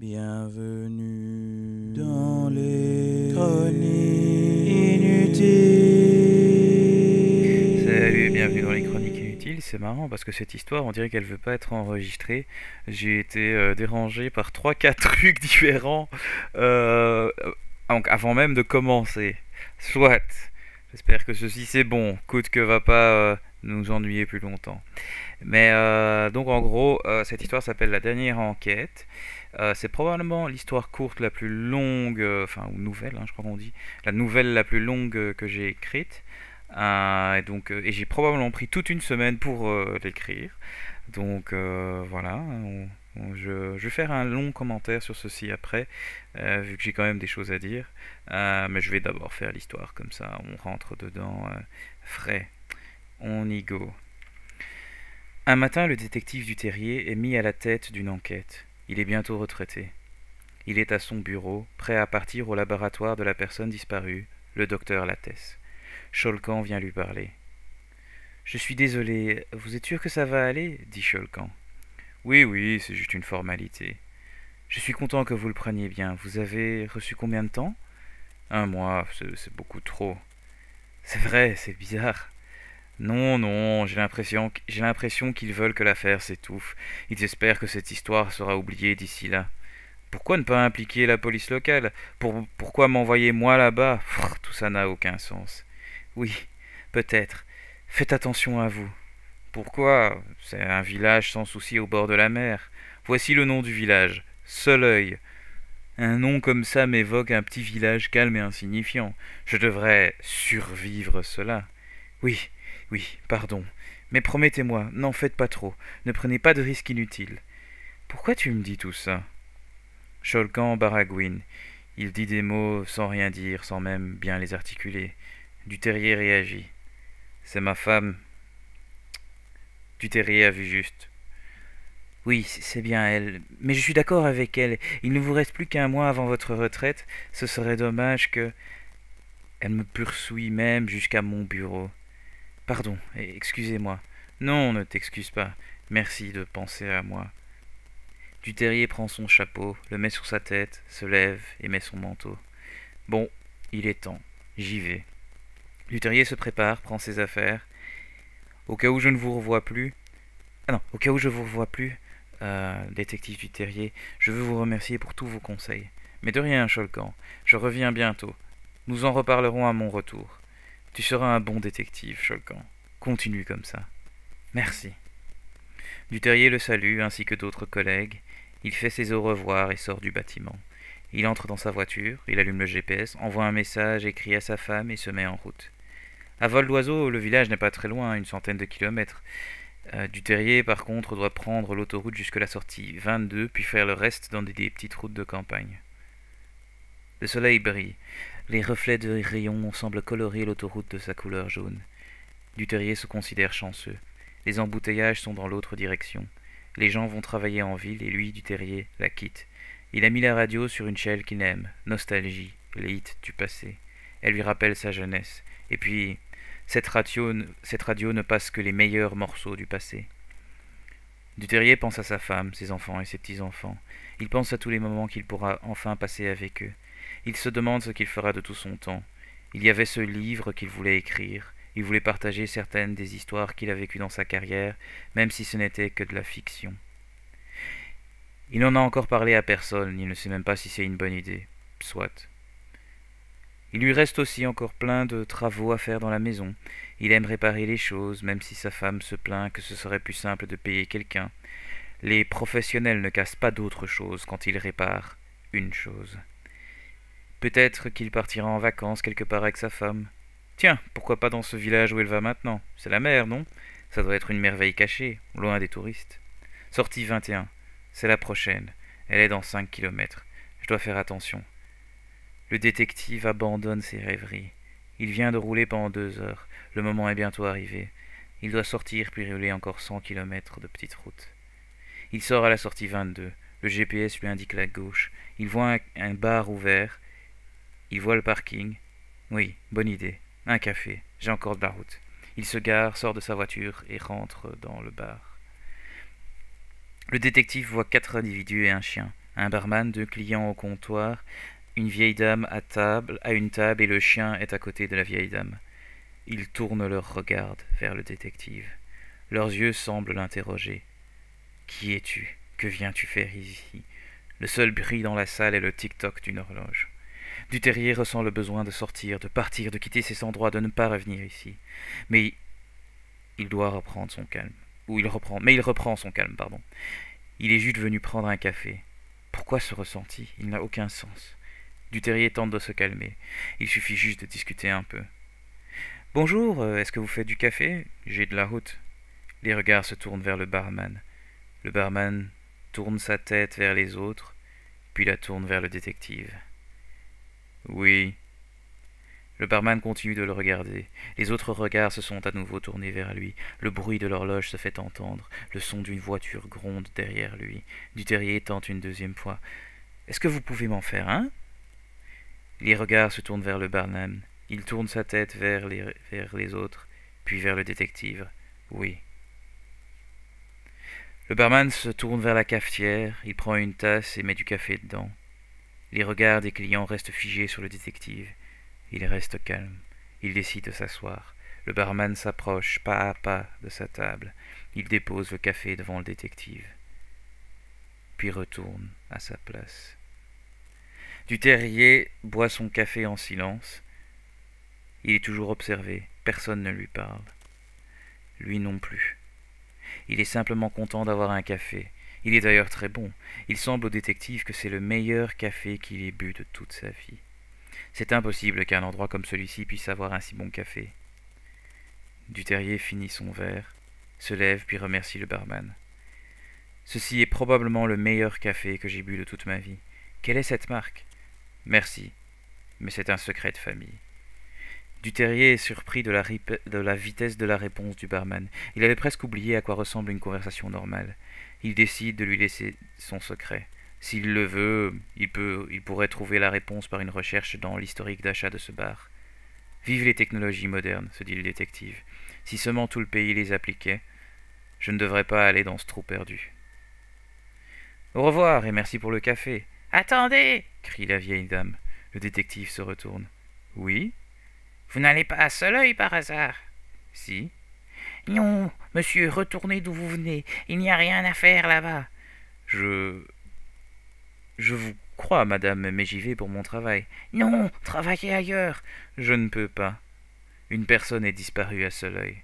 Bienvenue dans les chroniques inutiles. Salut, bienvenue dans les chroniques inutiles. C'est marrant parce que cette histoire, on dirait qu'elle veut pas être enregistrée. J'ai été dérangé par trois quatre trucs différents euh, donc avant même de commencer. Soit. J'espère que ceci c'est bon. Coûte que va pas nous ennuyer plus longtemps. Mais donc en gros, cette histoire s'appelle La dernière enquête. C'est probablement l'histoire courte la plus longue, enfin ou nouvelle, hein, je crois qu'on dit, la nouvelle la plus longue que j'ai écrite. Et j'ai probablement pris toute une semaine pour l'écrire. Donc voilà, je vais faire un long commentaire sur ceci après, vu que j'ai quand même des choses à dire. Mais je vais d'abord faire l'histoire, comme ça on rentre dedans frais. On y go. Un matin, le détective du Terrier est mis à la tête d'une enquête. Il est bientôt retraité. Il est à son bureau, prêt à partir au laboratoire de la personne disparue, le docteur Lattès. Cholcan vient lui parler. Je suis désolé, vous êtes sûr que ça va aller dit Cholcan. Oui, oui, c'est juste une formalité. Je suis content que vous le preniez bien. Vous avez reçu combien de temps 1 mois, c'est beaucoup trop. C'est vrai, c'est bizarre. Non, non, j'ai l'impression qu'ils veulent que l'affaire s'étouffe. Ils espèrent que cette histoire sera oubliée d'ici là. Pourquoi ne pas impliquer la police locale Pourquoi m'envoyer moi là-bas Tout ça n'a aucun sens. Oui, peut-être. Faites attention à vous. Pourquoi C'est un village sans souci au bord de la mer. Voici le nom du village. Soleuil. Un nom comme ça m'évoque un petit village calme et insignifiant. Je devrais survivre cela. Oui, oui, pardon. Mais promettez-moi, n'en faites pas trop. Ne prenez pas de risques inutiles. Pourquoi tu me dis tout ça Cholcan baragouine. Il dit des mots sans rien dire, sans même bien les articuler. Duterrier réagit. C'est ma femme. Duterrier a vu juste. Oui, c'est bien elle. Mais je suis d'accord avec elle. Il ne vous reste plus qu'1 mois avant votre retraite. Ce serait dommage que... Elle me poursuit même jusqu'à mon bureau. Pardon, excusez-moi. Non, ne t'excuse pas. Merci de penser à moi. Duterrier prend son chapeau, le met sur sa tête, se lève et met son manteau. Bon, il est temps. J'y vais. Duterrier se prépare, prend ses affaires. Au cas où je ne vous revois plus... Ah non, au cas où je vous revois plus, détective Duterrier, je veux vous remercier pour tous vos conseils. Mais de rien, Cholcan. Je reviens bientôt. Nous en reparlerons à mon retour. Tu seras un bon détective, Cholcan. Continue comme ça. Merci. Duterrier le salue, ainsi que d'autres collègues. Il fait ses au revoir et sort du bâtiment. Il entre dans sa voiture, il allume le GPS, envoie un message écrit à sa femme et se met en route. À vol d'oiseau, le village n'est pas très loin, une centaine de kilomètres. Duterrier, par contre, doit prendre l'autoroute jusque la sortie 22, puis faire le reste dans des petites routes de campagne. Le soleil brille. Les reflets de rayons semblent colorer l'autoroute de sa couleur jaune. Duterrier se considère chanceux. Les embouteillages sont dans l'autre direction. Les gens vont travailler en ville et lui, Duterrier, la quitte. Il a mis la radio sur une chaîne qu'il aime, Nostalgie, les hits du passé. Elle lui rappelle sa jeunesse. Et puis, cette radio ne passe que les meilleurs morceaux du passé. Duterrier pense à sa femme, ses enfants et ses petits-enfants. Il pense à tous les moments qu'il pourra enfin passer avec eux. Il se demande ce qu'il fera de tout son temps. Il y avait ce livre qu'il voulait écrire. Il voulait partager certaines des histoires qu'il a vécues dans sa carrière, même si ce n'était que de la fiction. Il n'en a encore parlé à personne, il ne sait même pas si c'est une bonne idée. Soit. Il lui reste aussi encore plein de travaux à faire dans la maison. Il aime réparer les choses, même si sa femme se plaint que ce serait plus simple de payer quelqu'un. Les professionnels ne cassent pas d'autre chose quand ils réparent une chose. Peut-être qu'il partira en vacances quelque part avec sa femme. Tiens, pourquoi pas dans ce village où elle va maintenant? C'est la mer, non? Ça doit être une merveille cachée, loin des touristes. Sortie 21. C'est la prochaine. Elle est dans 5 kilomètres. Je dois faire attention. Le détective abandonne ses rêveries. Il vient de rouler pendant 2 heures. Le moment est bientôt arrivé. Il doit sortir puis rouler encore 100 kilomètres de petite route. Il sort à la sortie 22. Le GPS lui indique la gauche. Il voit un bar ouvert. Il voit le parking. Oui, bonne idée. Un café. J'ai encore de la route. Il se gare, sort de sa voiture et rentre dans le bar. Le détective voit 4 individus et un chien. Un barman, 2 clients au comptoir, une vieille dame à une table et le chien est à côté de la vieille dame. Ils tournent leurs regards vers le détective. Leurs yeux semblent l'interroger. Qui es-tu? Que viens-tu faire ici? Le seul bruit dans la salle est le tic-toc d'une horloge. Duterrier ressent le besoin de sortir, de partir, de quitter cet endroit, de ne pas revenir ici. Mais il doit reprendre son calme. Mais il reprend son calme, pardon. Il est juste venu prendre un café. Pourquoi ce ressenti? Il n'a aucun sens. Duterrier tente de se calmer. Il suffit juste de discuter un peu. Bonjour, est-ce que vous faites du café? J'ai de la route. Les regards se tournent vers le barman. Le barman tourne sa tête vers les autres, puis la tourne vers le détective. Oui. Le barman continue de le regarder. Les autres regards se sont à nouveau tournés vers lui. Le bruit de l'horloge se fait entendre. Le son d'une voiture gronde derrière lui. Duterrier tente une deuxième fois. Est-ce que vous pouvez m'en faire un? Les regards se tournent vers le barman. Il tourne sa tête vers les autres, puis vers le détective. Oui. Le barman se tourne vers la cafetière, il prend une tasse et met du café dedans. Les regards des clients restent figés sur le détective. Il reste calme. Il décide de s'asseoir. Le barman s'approche pas à pas de sa table. Il dépose le café devant le détective, puis retourne à sa place. Duterrier boit son café en silence. Il est toujours observé. Personne ne lui parle. Lui non plus. Il est simplement content d'avoir un café. Il est d'ailleurs très bon. Il semble au détective que c'est le meilleur café qu'il ait bu de toute sa vie. C'est impossible qu'un endroit comme celui-ci puisse avoir un si bon café. Duterrier finit son verre, se lève puis remercie le barman. Ceci est probablement le meilleur café que j'ai bu de toute ma vie. Quelle est cette marque? Merci, mais c'est un secret de famille. Duterrier est surpris de la vitesse de la réponse du barman. Il avait presque oublié à quoi ressemble une conversation normale. Il décide de lui laisser son secret. S'il le veut, il pourrait trouver la réponse par une recherche dans l'historique d'achat de ce bar. Vive les technologies modernes, se dit le détective. Si seulement tout le pays les appliquait, je ne devrais pas aller dans ce trou perdu. Au revoir et merci pour le café. Attendez, crie la vieille dame. Le détective se retourne. Oui? Vous n'allez pas à Soleil par hasard? Si. Non, monsieur, retournez d'où vous venez. Il n'y a rien à faire là-bas. Je vous crois, madame, mais j'y vais pour mon travail. Non, travaillez ailleurs. Je ne peux pas. Une personne est disparue à Soleil.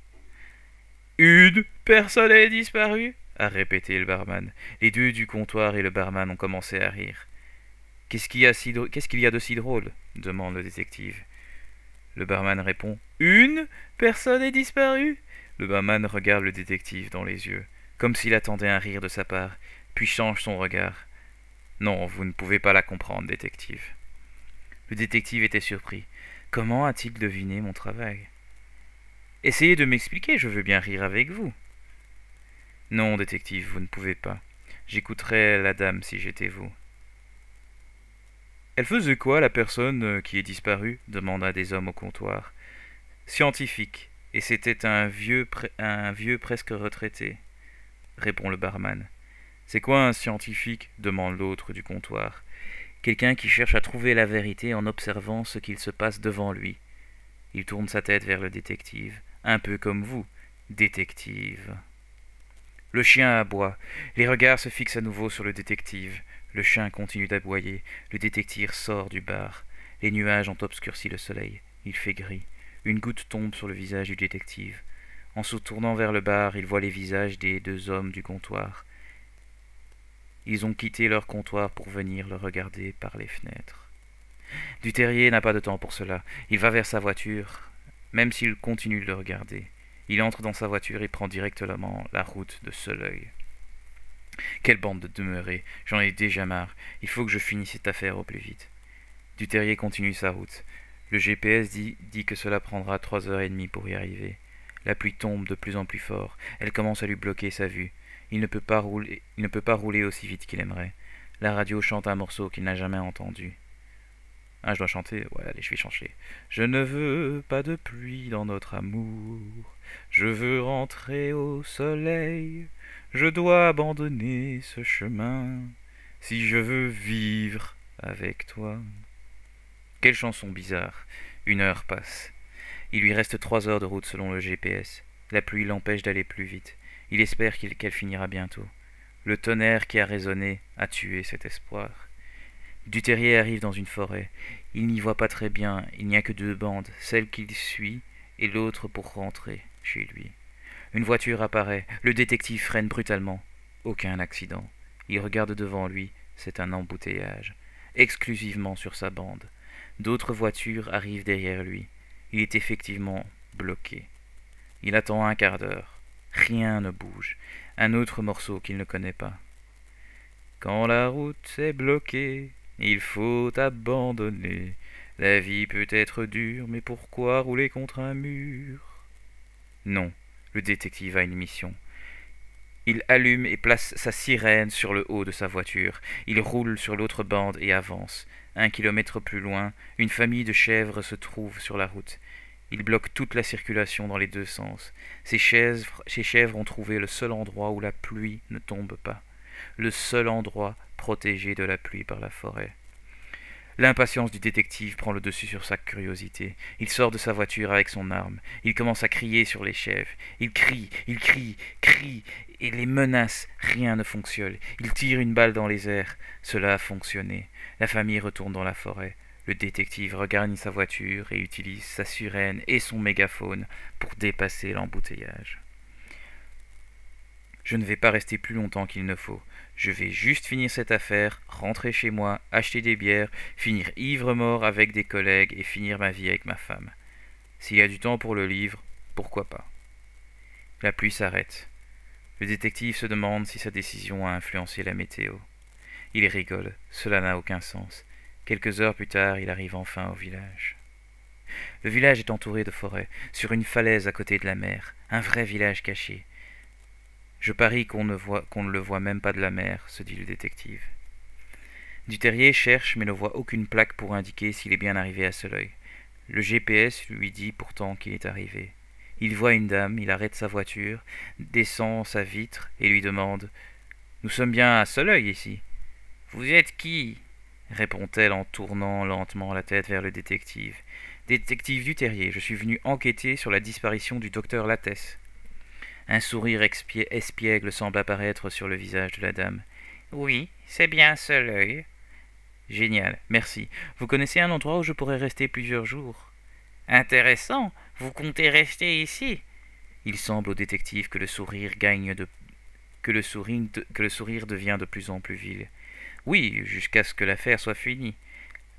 Une personne est disparue? A répété le barman. Les deux du comptoir et le barman ont commencé à rire. Qu'est-ce qu'il y a de si drôle? Demande le détective. Le barman répond. Une personne est disparue? Le barman regarde le détective dans les yeux, comme s'il attendait un rire de sa part, puis change son regard. Non, vous ne pouvez pas la comprendre, détective. Le détective était surpris. Comment a-t-il deviné mon travail? Essayez de m'expliquer, je veux bien rire avec vous. Non, détective, vous ne pouvez pas. J'écouterais la dame si j'étais vous. Elle faisait quoi, la personne qui est disparue? Demanda des hommes au comptoir. Scientifique, et c'était un vieux presque retraité, répond le barman. C'est quoi un scientifique? Demande l'autre du comptoir. Quelqu'un qui cherche à trouver la vérité en observant ce qu'il se passe devant lui. Il tourne sa tête vers le détective, un peu comme vous, détective. Le chien aboie. Les regards se fixent à nouveau sur le détective. Le chien continue d'aboyer. Le détective sort du bar. Les nuages ont obscurci le soleil. Il fait gris. Une goutte tombe sur le visage du détective. En se tournant vers le bar, il voit les visages des deux hommes du comptoir. Ils ont quitté leur comptoir pour venir le regarder par les fenêtres. Duterrier n'a pas de temps pour cela. Il va vers sa voiture, même s'il continue de le regarder. Il entre dans sa voiture et prend directement la route de Soleil. Quelle bande de demeurés! J'en ai déjà marre. Il faut que je finisse cette affaire au plus vite. Duterrier continue sa route. Le GPS dit que cela prendra 3h30 pour y arriver. La pluie tombe de plus en plus fort. Elle commence à lui bloquer sa vue. Il ne peut pas rouler aussi vite qu'il aimerait. La radio chante un morceau qu'il n'a jamais entendu. Ah, je dois chanter? Ouais, allez, je vais chanter. Je ne veux pas de pluie dans notre amour. Je veux rentrer au soleil. Je dois abandonner ce chemin. si je veux vivre avec toi. Quelle chanson bizarre. 1 heure passe. Il lui reste 3 heures de route selon le GPS. La pluie l'empêche d'aller plus vite. Il espère qu'elle finira bientôt. Le tonnerre qui a résonné a tué cet espoir. Duterrier arrive dans une forêt. Il n'y voit pas très bien, il n'y a que 2 bandes, celle qu'il suit et l'autre pour rentrer chez lui. Une voiture apparaît, le détective freine brutalement. Aucun accident. Il regarde devant lui, c'est un embouteillage, exclusivement sur sa bande. D'autres voitures arrivent derrière lui. Il est effectivement bloqué. Il attend 1/4 d'heure. Rien ne bouge. Un autre morceau qu'il ne connaît pas. Quand la route est bloquée, il faut abandonner. La vie peut être dure, mais pourquoi rouler contre un mur? Non, le détective a une mission. Il allume et place sa sirène sur le haut de sa voiture. Il roule sur l'autre bande et avance. 1 kilomètre plus loin, une famille de chèvres se trouve sur la route. Il bloque toute la circulation dans les 2 sens. Ces chèvres ont trouvé le seul endroit où la pluie ne tombe pas. Le seul endroit protégé de la pluie par la forêt. L'impatience du détective prend le dessus sur sa curiosité. Il sort de sa voiture avec son arme. Il commence à crier sur les chèvres. Il crie, et les menace. Rien ne fonctionne. Il tire une balle dans les airs. Cela a fonctionné. La famille retourne dans la forêt. Le détective regagne sa voiture et utilise sa sirène et son mégaphone pour dépasser l'embouteillage. Je ne vais pas rester plus longtemps qu'il ne faut. Je vais juste finir cette affaire, rentrer chez moi, acheter des bières, finir ivre-mort avec des collègues et finir ma vie avec ma femme. S'il y a du temps pour le livre, pourquoi pas? La pluie s'arrête. Le détective se demande si sa décision a influencé la météo. Il rigole, cela n'a aucun sens. Quelques heures plus tard, il arrive enfin au village. Le village est entouré de forêts, sur une falaise à côté de la mer, un vrai village caché. Je parie qu'on ne le voit même pas de la mer, se dit le détective. Duterrier cherche mais ne voit aucune plaque pour indiquer s'il est bien arrivé à Soleuil. Le GPS lui dit pourtant qu'il est arrivé. Il voit une dame, il arrête sa voiture, descend sa vitre et lui demande « Nous sommes bien à Soleuil ici ?»« Vous êtes qui ?» répond-elle en tournant lentement la tête vers le détective. « Détective Duterrier, je suis venu enquêter sur la disparition du docteur Lattès. » Un sourire espiègle semble apparaître sur le visage de la dame. « Oui, c'est bien Soleuil. »« Génial, merci. Vous connaissez un endroit où je pourrais rester plusieurs jours ?»« Intéressant. Vous comptez rester ici ?» Il semble au détective que le sourire devient de plus en plus vil. « Oui, jusqu'à ce que l'affaire soit finie. »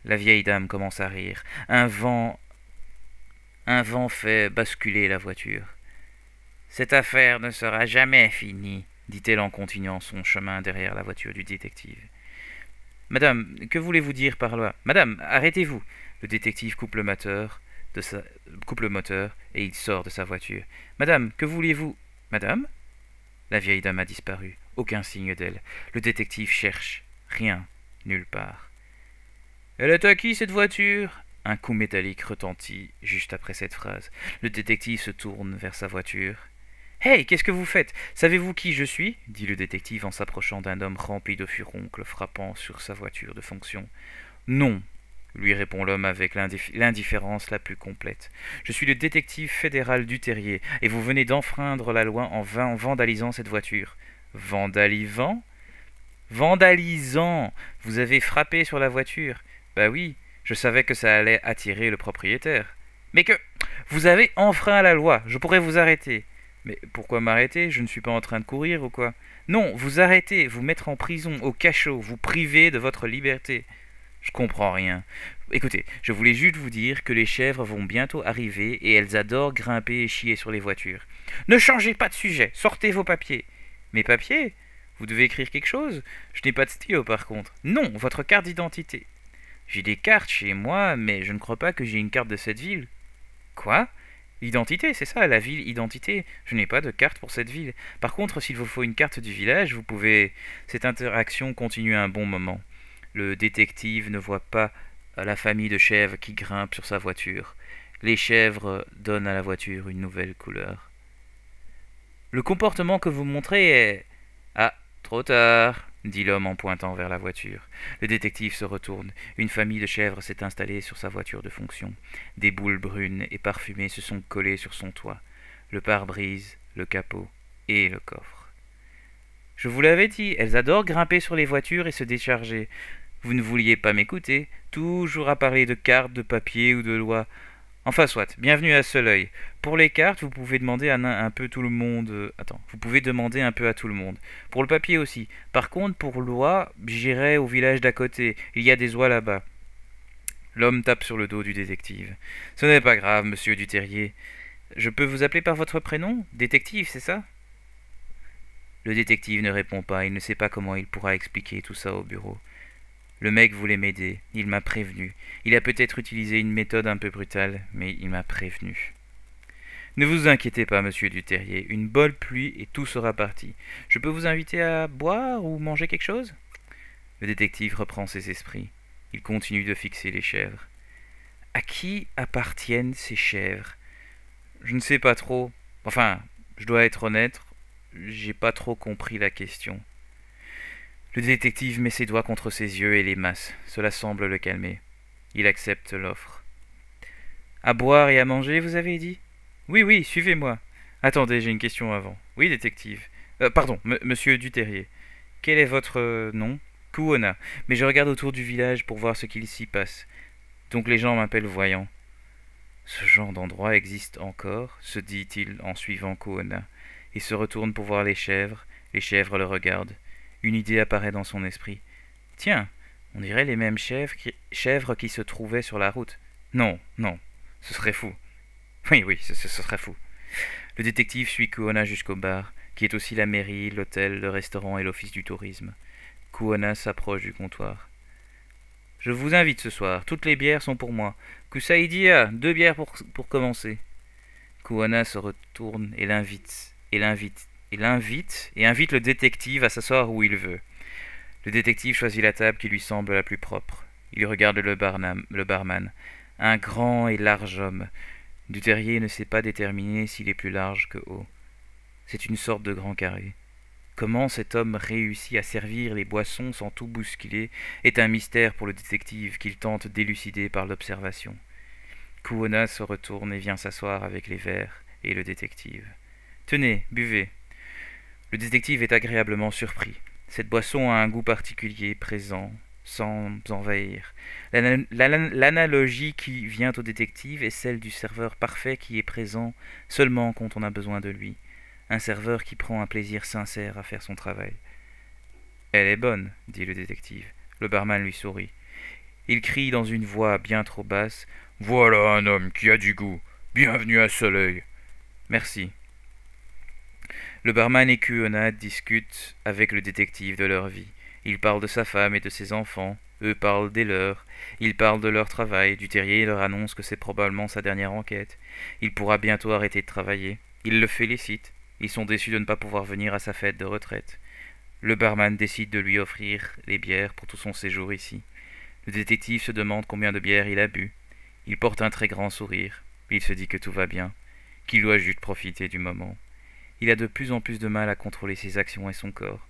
La vieille dame commence à rire. Un vent fait basculer la voiture. « Cette affaire ne sera jamais finie, » dit-elle en continuant son chemin derrière la voiture du détective. « Madame, que voulez-vous dire par là? Madame, arrêtez-vous » Le détective coupe le moteur et il sort de sa voiture. « Madame, que vouliez-vous? Madame ?» La vieille dame a disparu. Aucun signe d'elle. Le détective cherche. Rien. Nulle part. « Elle est à qui, cette voiture ?» Un coup métallique retentit juste après cette phrase. Le détective se tourne vers sa voiture. « Hey, qu'est-ce que vous faites? Savez-vous qui je suis ?» dit le détective en s'approchant d'un homme rempli de furoncles frappant sur sa voiture de fonction. « Non, » lui répond l'homme avec l'indifférence la plus complète. « Je suis le détective fédéral Duterrier, et vous venez d'enfreindre la loi en vandalisant cette voiture. »« Vandalisant ? Vandalisant ! Vous avez frappé sur la voiture. »« Bah oui, je savais que ça allait attirer le propriétaire. »« Mais que... Vous avez enfreint la loi, je pourrais vous arrêter. »« Mais pourquoi m'arrêter? Je ne suis pas en train de courir ou quoi? »« Non, vous arrêter, vous mettre en prison, au cachot, vous priver de votre liberté. » Je comprends rien. Écoutez, je voulais juste vous dire que les chèvres vont bientôt arriver et elles adorent grimper et chier sur les voitures. Ne changez pas de sujet, sortez vos papiers. Mes papiers? Vous devez écrire quelque chose? Je n'ai pas de stylo par contre. Non, votre carte d'identité. J'ai des cartes chez moi, mais je ne crois pas que j'ai une carte de cette ville. Quoi? Identité, c'est ça, la ville identité. Je n'ai pas de carte pour cette ville. Par contre, s'il vous faut une carte du village, vous pouvez... Cette interaction continue un bon moment. Le détective ne voit pas la famille de chèvres qui grimpe sur sa voiture. Les chèvres donnent à la voiture une nouvelle couleur. Le comportement que vous montrez est... Ah, trop tard. dit l'homme en pointant vers la voiture. Le détective se retourne. Une famille de chèvres s'est installée sur sa voiture de fonction. Des boules brunes et parfumées se sont collées sur son toit, le pare-brise, le capot et le coffre. « Je vous l'avais dit, elles adorent grimper sur les voitures et se décharger. Vous ne vouliez pas m'écouter, toujours à parler de cartes, de papier ou de loi. Enfin soit, bienvenue à Soleil. Pour les cartes, vous pouvez demander à un peu tout le monde. Vous pouvez demander un peu à tout le monde. Pour le papier aussi. Par contre, pour l'oie, j'irai au village d'à côté. Il y a des oies là-bas. » L'homme tape sur le dos du détective. « Ce n'est pas grave, monsieur Duterrier. Je peux vous appeler par votre prénom? Détective, c'est ça ?» Le détective ne répond pas. Il ne sait pas comment il pourra expliquer tout ça au bureau. Le mec voulait m'aider, il m'a prévenu. Il a peut-être utilisé une méthode un peu brutale, mais il m'a prévenu. Ne vous inquiétez pas, monsieur Duterrier, une bonne pluie et tout sera parti. Je peux vous inviter à boire ou manger quelque chose? Le détective reprend ses esprits. Il continue de fixer les chèvres. À qui appartiennent ces chèvres? Je ne sais pas trop. Enfin, je dois être honnête, j'ai pas trop compris la question. Le détective met ses doigts contre ses yeux et les masse. Cela semble le calmer. Il accepte l'offre. « À boire et à manger, vous avez dit ?»« Oui, oui, suivez-moi. »« Attendez, j'ai une question avant. »« Oui, détective. Pardon, monsieur Duterrier. Quel est votre nom ?»« Kuona. Mais je regarde autour du village pour voir ce qu'il s'y passe. Donc les gens m'appellent Voyant. »« Ce genre d'endroit existe encore, se dit-il en suivant Kuona. Il se retourne pour voir les chèvres. Les chèvres le regardent. Une idée apparaît dans son esprit. « Tiens, on dirait les mêmes chèvres qui se trouvaient sur la route. Non, non, ce serait fou. Oui, oui, ce serait fou. » Le détective suit Kuona jusqu'au bar, qui est aussi la mairie, l'hôtel, le restaurant et l'office du tourisme. Kuona s'approche du comptoir. « Je vous invite ce soir, toutes les bières sont pour moi. Kusaidia, 2 bières pour commencer. » Kuona se retourne et invite le détective à s'asseoir où il veut. Le détective choisit la table qui lui semble la plus propre. Il regarde le barman, un grand et large homme. Duterrier ne sait pas déterminer s'il est plus large que haut. C'est une sorte de grand carré. Comment cet homme réussit à servir les boissons sans tout bousculer est un mystère pour le détective qu'il tente d'élucider par l'observation. Kuona se retourne et vient s'asseoir avec les verres et le détective. « Tenez, buvez. » Le détective est agréablement surpris. Cette boisson a un goût particulier, présent, sans envahir. L'analogie qui vient au détective est celle du serveur parfait qui est présent seulement quand on a besoin de lui. Un serveur qui prend un plaisir sincère à faire son travail. « Elle est bonne, » dit le détective. Le barman lui sourit. Il crie dans une voix bien trop basse. « Voilà un homme qui a du goût. Bienvenue à Soleil. » « Merci. » Le barman et Kuona discutent avec le détective de leur vie. Il parle de sa femme et de ses enfants. Eux parlent des leurs. Ils parlent de leur travail. Duterrier leur annonce que c'est probablement sa dernière enquête. Il pourra bientôt arrêter de travailler. Il le félicite. Ils sont déçus de ne pas pouvoir venir à sa fête de retraite. Le barman décide de lui offrir les bières pour tout son séjour ici. Le détective se demande combien de bières il a bu. Il porte un très grand sourire. Il se dit que tout va bien, qu'il doit juste profiter du moment. Il a de plus en plus de mal à contrôler ses actions et son corps.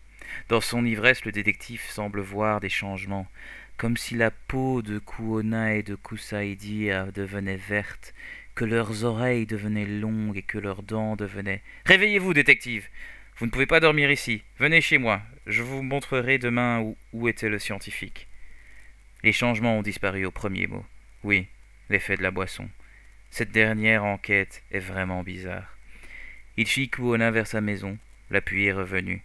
Dans son ivresse, le détective semble voir des changements, comme si la peau de Kuona et de Kusaidia devenait verte, que leurs oreilles devenaient longues et que leurs dents devenaient... « Réveillez-vous, détective! Vous ne pouvez pas dormir ici. Venez chez moi. Je vous montrerai demain où était le scientifique. » Les changements ont disparu au premier mot. Oui, l'effet de la boisson. Cette dernière enquête est vraiment bizarre. Il suit Kuona vers sa maison. La pluie est revenue.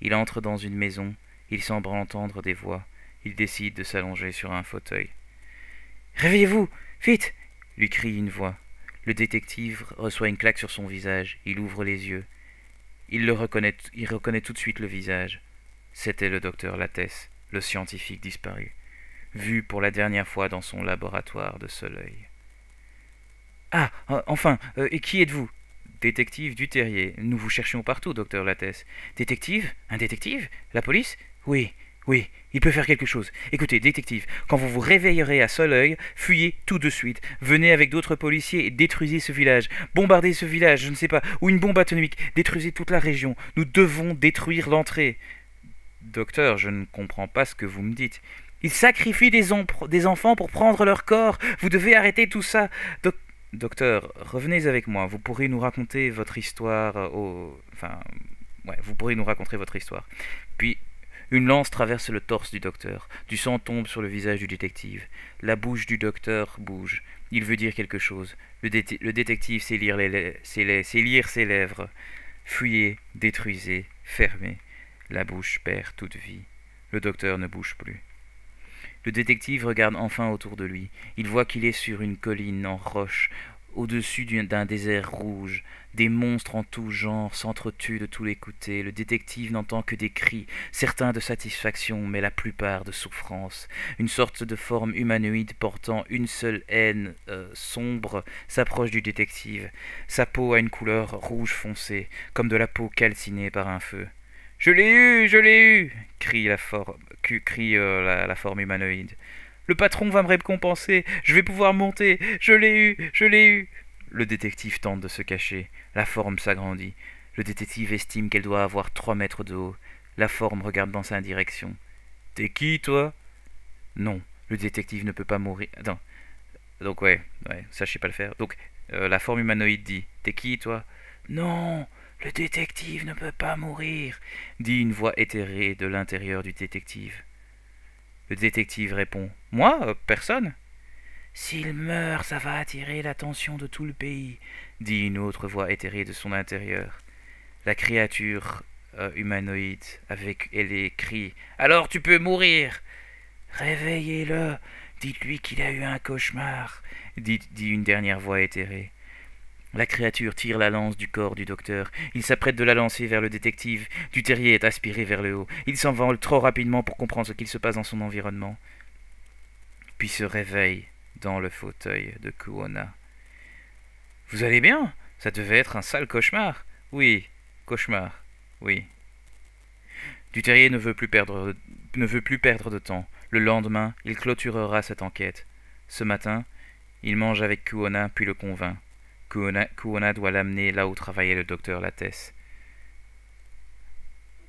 Il entre dans une maison. Il semble entendre des voix. Il décide de s'allonger sur un fauteuil. « Réveillez-vous! Vite !» lui crie une voix. Le détective reçoit une claque sur son visage. Il ouvre les yeux. Il reconnaît tout de suite le visage. C'était le docteur Lattès, le scientifique disparu, vu pour la dernière fois dans son laboratoire de Soleil. « Ah, enfin, et qui êtes-vous ?»« Détective Duterrier. Nous vous cherchions partout, docteur Lattès. »« Détective? Un détective? La police? Oui, oui, il peut faire quelque chose. Écoutez, détective, quand vous vous réveillerez à Soleil, fuyez tout de suite. Venez avec d'autres policiers et détruisez ce village. Bombardez ce village, je ne sais pas, ou une bombe atomique. Détruisez toute la région. Nous devons détruire l'entrée. » Docteur, je ne comprends pas ce que vous me dites. Ils sacrifient des enfants pour prendre leur corps. Vous devez arrêter tout ça. Docteur, revenez avec moi. Vous pourrez nous raconter votre histoire Enfin, ouais, vous pourrez nous raconter votre histoire. Puis, une lance traverse le torse du docteur. Du sang tombe sur le visage du détective. La bouche du docteur bouge. Il veut dire quelque chose. Le détective sait lire ses lèvres. Fuyez, détruisez, fermez. La bouche perd toute vie. Le docteur ne bouge plus. Le détective regarde enfin autour de lui. Il voit qu'il est sur une colline en roche, au-dessus d'un désert rouge. Des monstres en tout genre s'entretuent de tous les côtés. Le détective n'entend que des cris, certains de satisfaction, mais la plupart de souffrance. Une sorte de forme humanoïde portant une seule haine sombre s'approche du détective. Sa peau a une couleur rouge foncé, comme de la peau calcinée par un feu. « Je l'ai eu, je l'ai eu !» crie la forme humanoïde. « Le patron va me récompenser, je vais pouvoir monter, je l'ai eu, je l'ai eu !» Le détective tente de se cacher. La forme s'agrandit. Le détective estime qu'elle doit avoir 3 mètres de haut. La forme regarde dans sa direction. « T'es qui, toi ?» Non, le détective ne peut pas mourir. Attends. Donc ouais, ça je sais pas le faire. Donc la forme humanoïde dit « T'es qui, toi ?» Non, le détective ne peut pas mourir, dit une voix éthérée de l'intérieur du détective. Le détective répond « Moi, personne ?» S'il meurt, ça va attirer l'attention de tout le pays, dit une autre voix éthérée de son intérieur. La créature humanoïde, avec les cris « Alors tu peux mourir !»« Réveillez-le, dites-lui qu'il a eu un cauchemar, » dit une dernière voix éthérée. La créature tire la lance du corps du docteur. Il s'apprête de la lancer vers le détective. Duterrier est aspiré vers le haut. Il s'envole trop rapidement pour comprendre ce qu'il se passe dans son environnement. Puis se réveille dans le fauteuil de Kuona. « Vous allez bien ? Ça devait être un sale cauchemar. »« Oui, cauchemar, oui. » Duterrier ne veut plus perdre de temps. Le lendemain, il clôturera cette enquête. Ce matin, il mange avec Kuona puis le convainc. Kuona doit l'amener là où travaillait le docteur Lattès.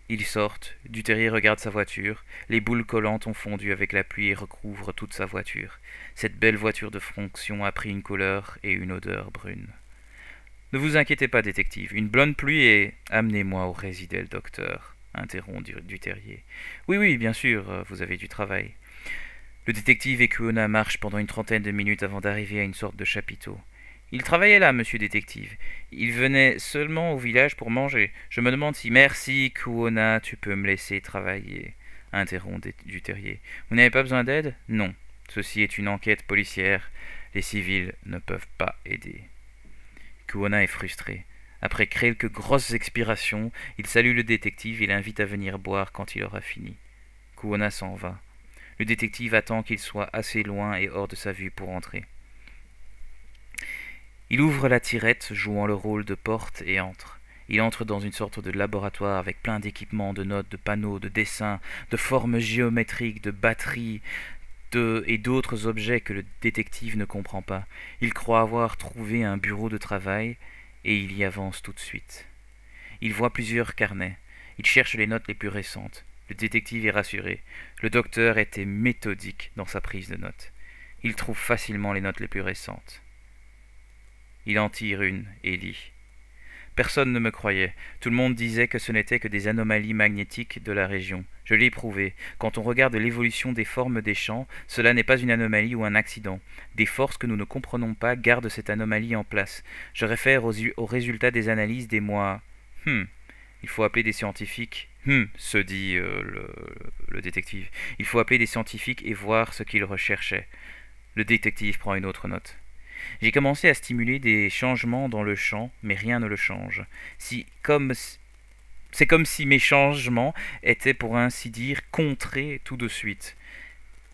Ils sortent, Duterrier regarde sa voiture, les boules collantes ont fondu avec la pluie et recouvrent toute sa voiture. Cette belle voiture de fonction a pris une couleur et une odeur brune. « Ne vous inquiétez pas, détective, une bonne pluie et... »« Amenez-moi au résidel, docteur, » interrompt Duterrier. « Oui, bien sûr, vous avez du travail. » Le détective et Kuona marchent pendant une 30aine de minutes avant d'arriver à une sorte de chapiteau. Il travaillait là, monsieur détective. Il venait seulement au village pour manger. Je me demande si... Merci, Kuona, tu peux me laisser travailler, interrompt Duterrier. Vous n'avez pas besoin d'aide? Non. Ceci est une enquête policière. Les civils ne peuvent pas aider. Kuona est frustré. Après quelques grosses expirations, il salue le détective et l'invite à venir boire quand il aura fini. Kuona s'en va. Le détective attend qu'il soit assez loin et hors de sa vue pour entrer. Il ouvre la tirette, jouant le rôle de porte, et entre. Il entre dans une sorte de laboratoire avec plein d'équipements, de notes, de panneaux, de dessins, de formes géométriques, de batteries, et d'autres objets que le détective ne comprend pas. Il croit avoir trouvé un bureau de travail, et il y avance tout de suite. Il voit plusieurs carnets. Il cherche les notes les plus récentes. Le détective est rassuré. Le docteur était méthodique dans sa prise de notes. Il trouve facilement les notes les plus récentes. Il en tire une et lit. Personne ne me croyait. Tout le monde disait que ce n'était que des anomalies magnétiques de la région. Je l'ai prouvé. Quand on regarde l'évolution des formes des champs, cela n'est pas une anomalie ou un accident. Des forces que nous ne comprenons pas gardent cette anomalie en place. Je réfère aux résultats des analyses des mois. Il faut appeler des scientifiques. Se dit le détective. Il faut appeler des scientifiques et voir ce qu'ils recherchaient. Le détective prend une autre note. J'ai commencé à stimuler des changements dans le champ, mais rien ne le change. C'est comme si mes changements étaient, pour ainsi dire, contrés tout de suite.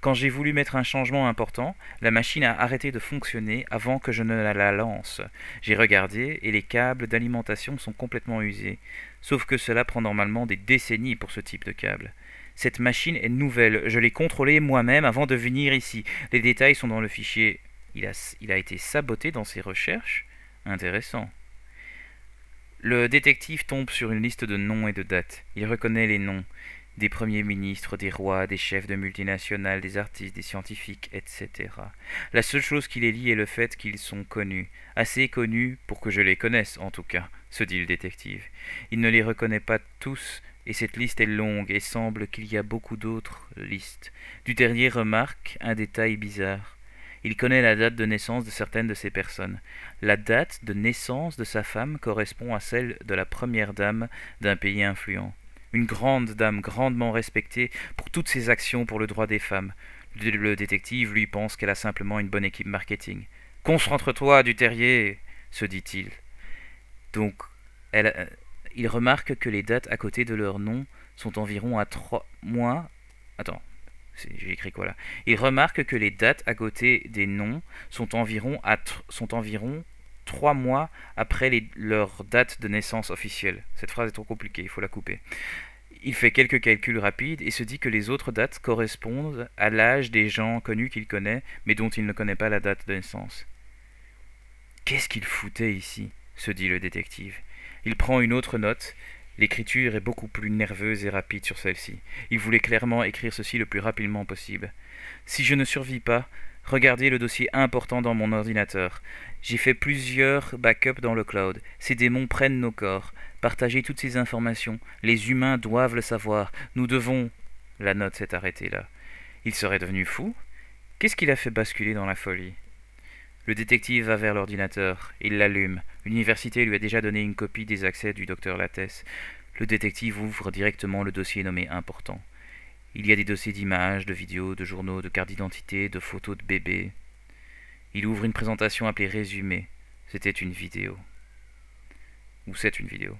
Quand j'ai voulu mettre un changement important, la machine a arrêté de fonctionner avant que je ne la lance. J'ai regardé et les câbles d'alimentation sont complètement usés. Sauf que cela prend normalement des décennies pour ce type de câble. Cette machine est nouvelle, je l'ai contrôlée moi-même avant de venir ici. Les détails sont dans le fichier. Il a été saboté dans ses recherches? Intéressant. Le détective tombe sur une liste de noms et de dates. Il reconnaît les noms. des premiers ministres, des rois, des chefs de multinationales, des artistes, des scientifiques, etc. La seule chose qui les lie est le fait qu'ils sont connus, assez connus pour que je les connaisse en tout cas, se dit le détective. Il ne les reconnaît pas tous, et cette liste est longue, et semble qu'il y a beaucoup d'autres listes. Duterrier remarque un détail bizarre. Il connaît la date de naissance de certaines de ces personnes. La date de naissance de sa femme correspond à celle de la première dame d'un pays influent. Une grande dame grandement respectée pour toutes ses actions pour le droit des femmes. Le détective, lui, pense qu'elle a simplement une bonne équipe marketing. « Concentre-toi, Duterrier !» se dit-il. Donc, il remarque que les dates à côté de leur nom sont environ à 3 mois... Attends, j'ai écrit quoi là? Il remarque que les dates à côté des noms sont environ 3 mois après leur date de naissance officielle. Cette phrase est trop compliquée, il faut la couper. Il fait quelques calculs rapides et se dit que les autres dates correspondent à l'âge des gens connus qu'il connaît, mais dont il ne connaît pas la date de naissance. Qu'est-ce qu'il foutait ici? Se dit le détective. Il prend une autre note. L'écriture est beaucoup plus nerveuse et rapide sur celle-ci. Il voulait clairement écrire ceci le plus rapidement possible. Si je ne survis pas, regardez le dossier important dans mon ordinateur. J'ai fait plusieurs backups dans le cloud. Ces démons prennent nos corps. Partagez toutes ces informations. Les humains doivent le savoir. Nous devons... La note s'est arrêtée là. Il serait devenu fou? Qu'est-ce qui l'a fait basculer dans la folie? Le détective va vers l'ordinateur. Il l'allume. L'université lui a déjà donné une copie des accès du docteur Lattès. Le détective ouvre directement le dossier nommé important. Il y a des dossiers d'images, de vidéos, de journaux, de cartes d'identité, de photos de bébés. Il ouvre une présentation appelée Résumé. C'était une vidéo. Ou c'est une vidéo.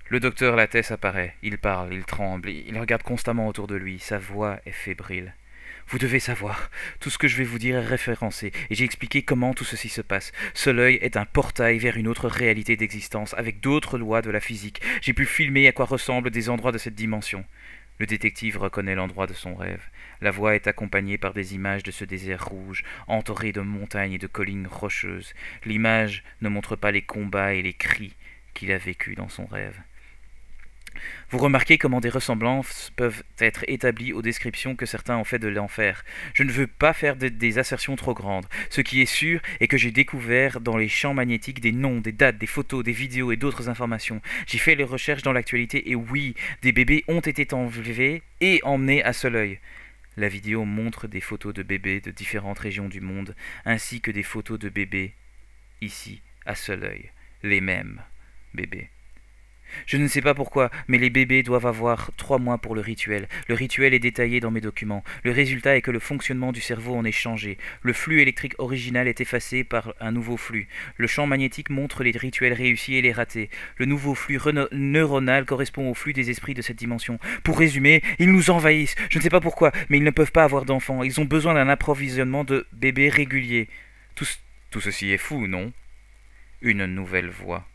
Le docteur Lattès apparaît. Il parle, il tremble, il regarde constamment autour de lui. Sa voix est fébrile. Vous devez savoir, tout ce que je vais vous dire est référencé, et j'ai expliqué comment tout ceci se passe. Ce l'œil est un portail vers une autre réalité d'existence, avec d'autres lois de la physique. J'ai pu filmer à quoi ressemblent des endroits de cette dimension. Le détective reconnaît l'endroit de son rêve. La voix est accompagnée par des images de ce désert rouge, entouré de montagnes et de collines rocheuses. L'image ne montre pas les combats et les cris qu'il a vécus dans son rêve. Vous remarquez comment des ressemblances peuvent être établies aux descriptions que certains ont fait de l'enfer. Je ne veux pas faire des assertions trop grandes. Ce qui est sûr est que j'ai découvert dans les champs magnétiques des noms, des dates, des photos, des vidéos et d'autres informations. J'ai fait les recherches dans l'actualité et oui, des bébés ont été enlevés et emmenés à Soleuil. La vidéo montre des photos de bébés de différentes régions du monde, ainsi que des photos de bébés ici, à Soleuil. Les mêmes bébés. Je ne sais pas pourquoi, mais les bébés doivent avoir 3 mois pour le rituel. Le rituel est détaillé dans mes documents. Le résultat est que le fonctionnement du cerveau en est changé. Le flux électrique original est effacé par un nouveau flux. Le champ magnétique montre les rituels réussis et les ratés. Le nouveau flux neuronal correspond au flux des esprits de cette dimension. Pour résumer, ils nous envahissent. Je ne sais pas pourquoi, mais ils ne peuvent pas avoir d'enfants. Ils ont besoin d'un approvisionnement de bébés régulier. Tout ceci est fou, non? Une nouvelle voix.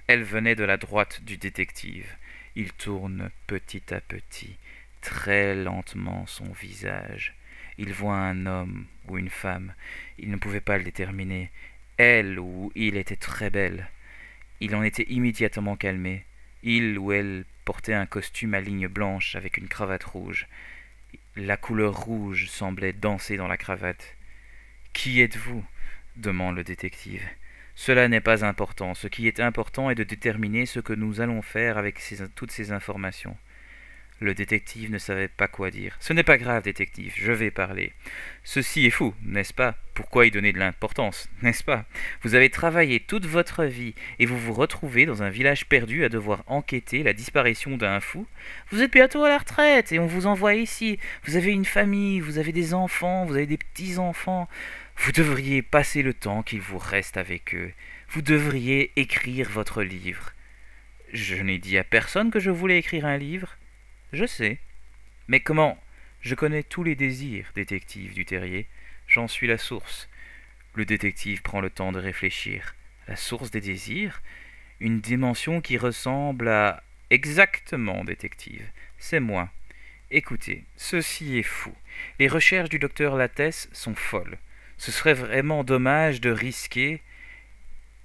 Elle venait de la droite du détective. Il tourne petit à petit, très lentement son visage. Il voit un homme ou une femme. Il ne pouvait pas le déterminer. Elle ou il était très belle. Il en était immédiatement calmé. Il ou elle portait un costume à lignes blanches avec une cravate rouge. La couleur rouge semblait danser dans la cravate. « Qui êtes-vous » demande le détective. Cela n'est pas important. Ce qui est important est de déterminer ce que nous allons faire avec toutes ces informations. Le détective ne savait pas quoi dire. « Ce n'est pas grave, détective, je vais parler. Ceci est fou, n'est-ce pas? Pourquoi y donner de l'importance, n'est-ce pas? Vous avez travaillé toute votre vie et vous vous retrouvez dans un village perdu à devoir enquêter la disparition d'un fou. Vous êtes bientôt à la retraite et on vous envoie ici. Vous avez une famille, vous avez des enfants, vous avez des petits-enfants. Vous devriez passer le temps qu'il vous reste avec eux. Vous devriez écrire votre livre. Je n'ai dit à personne que je voulais écrire un livre. Je sais. Mais comment? Je connais tous les désirs, détective Duterrier. J'en suis la source. Le détective prend le temps de réfléchir. La source des désirs? Une dimension qui ressemble à... Exactement, détective. C'est moi. Écoutez, ceci est fou. Les recherches du docteur Lattès sont folles. Ce serait vraiment dommage de risquer...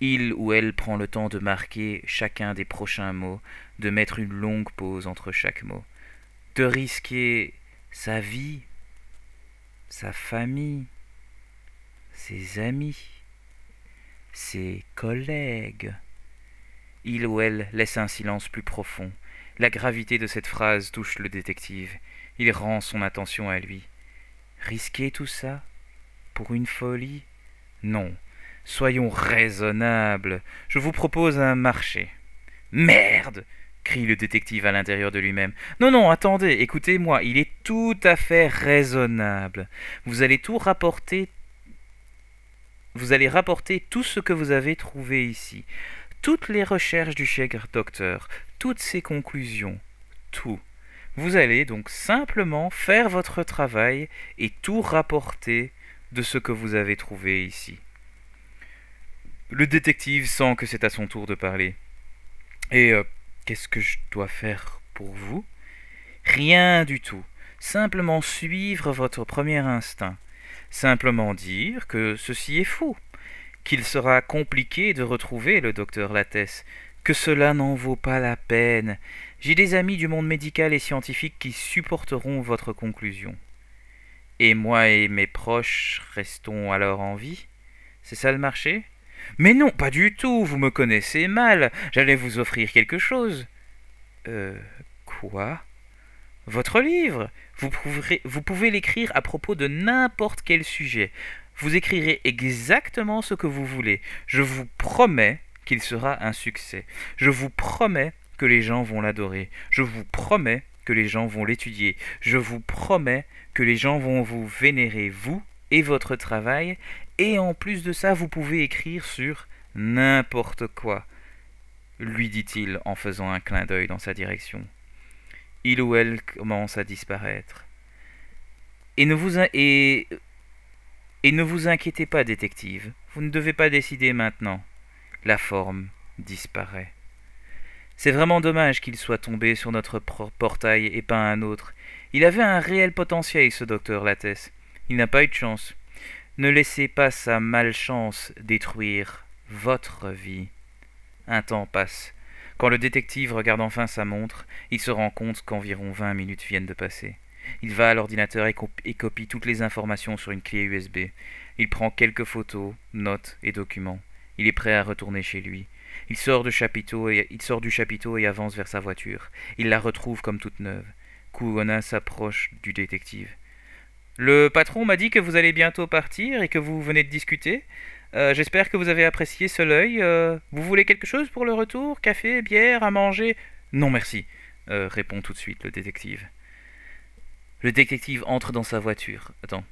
Il ou elle prend le temps de marquer chacun des prochains mots, de mettre une longue pause entre chaque mot. de risquer sa vie, sa famille, ses amis, ses collègues. Il ou elle laisse un silence plus profond. La gravité de cette phrase touche le détective. Il rend son attention à lui. Risquer tout ça? Pour une folie? Non. Soyons raisonnables. Je vous propose un marché. Merde! Crie le détective à l'intérieur de lui-même. Non, non, attendez, écoutez-moi, il est tout à fait raisonnable. Vous allez rapporter tout ce que vous avez trouvé ici. Toutes les recherches du cher docteur, toutes ses conclusions, tout. Vous allez donc simplement faire votre travail et tout rapporter de ce que vous avez trouvé ici. Le détective sent que c'est à son tour de parler. Et qu'est-ce que je dois faire pour vous? Rien du tout. Simplement suivre votre premier instinct. Simplement dire que ceci est faux, qu'il sera compliqué de retrouver le docteur Lattès, que cela n'en vaut pas la peine. J'ai des amis du monde médical et scientifique qui supporteront votre conclusion. Et moi et mes proches restons alors en vie? C'est ça le marché? Mais non, pas du tout, vous me connaissez mal. J'allais vous offrir quelque chose. Quoi? Votre livre. Vous pouvez l'écrire à propos de n'importe quel sujet. Vous écrirez exactement ce que vous voulez. Je vous promets qu'il sera un succès. Je vous promets que les gens vont l'adorer. Je vous promets que les gens vont l'étudier. Je vous promets que les gens vont vous vénérer, vous et votre travail. Et en plus de ça, vous pouvez écrire sur n'importe quoi, lui dit-il en faisant un clin d'œil dans sa direction. Il ou elle commence à disparaître. Et ne vous inquiétez pas, détective, vous ne devez pas décider maintenant. La forme disparaît. C'est vraiment dommage qu'il soit tombé sur notre portail et pas un autre. Il avait un réel potentiel, ce docteur Lattès. Il n'a pas eu de chance. Ne laissez pas sa malchance détruire votre vie. Un temps passe. Quand le détective regarde enfin sa montre, il se rend compte qu'environ 20 minutes viennent de passer. Il va à l'ordinateur et copie toutes les informations sur une clé USB. Il prend quelques photos, notes et documents. Il est prêt à retourner chez lui. Il sort du chapiteau et avance vers sa voiture. Il la retrouve comme toute neuve. Kuona s'approche du détective. Le patron m'a dit que vous allez bientôt partir et que vous venez de discuter. J'espère que vous avez apprécié ce l'œil. Vous voulez quelque chose pour le retour? Café, bière, à manger? Non, merci, répond tout de suite le détective. Le détective entre dans sa voiture. Attends.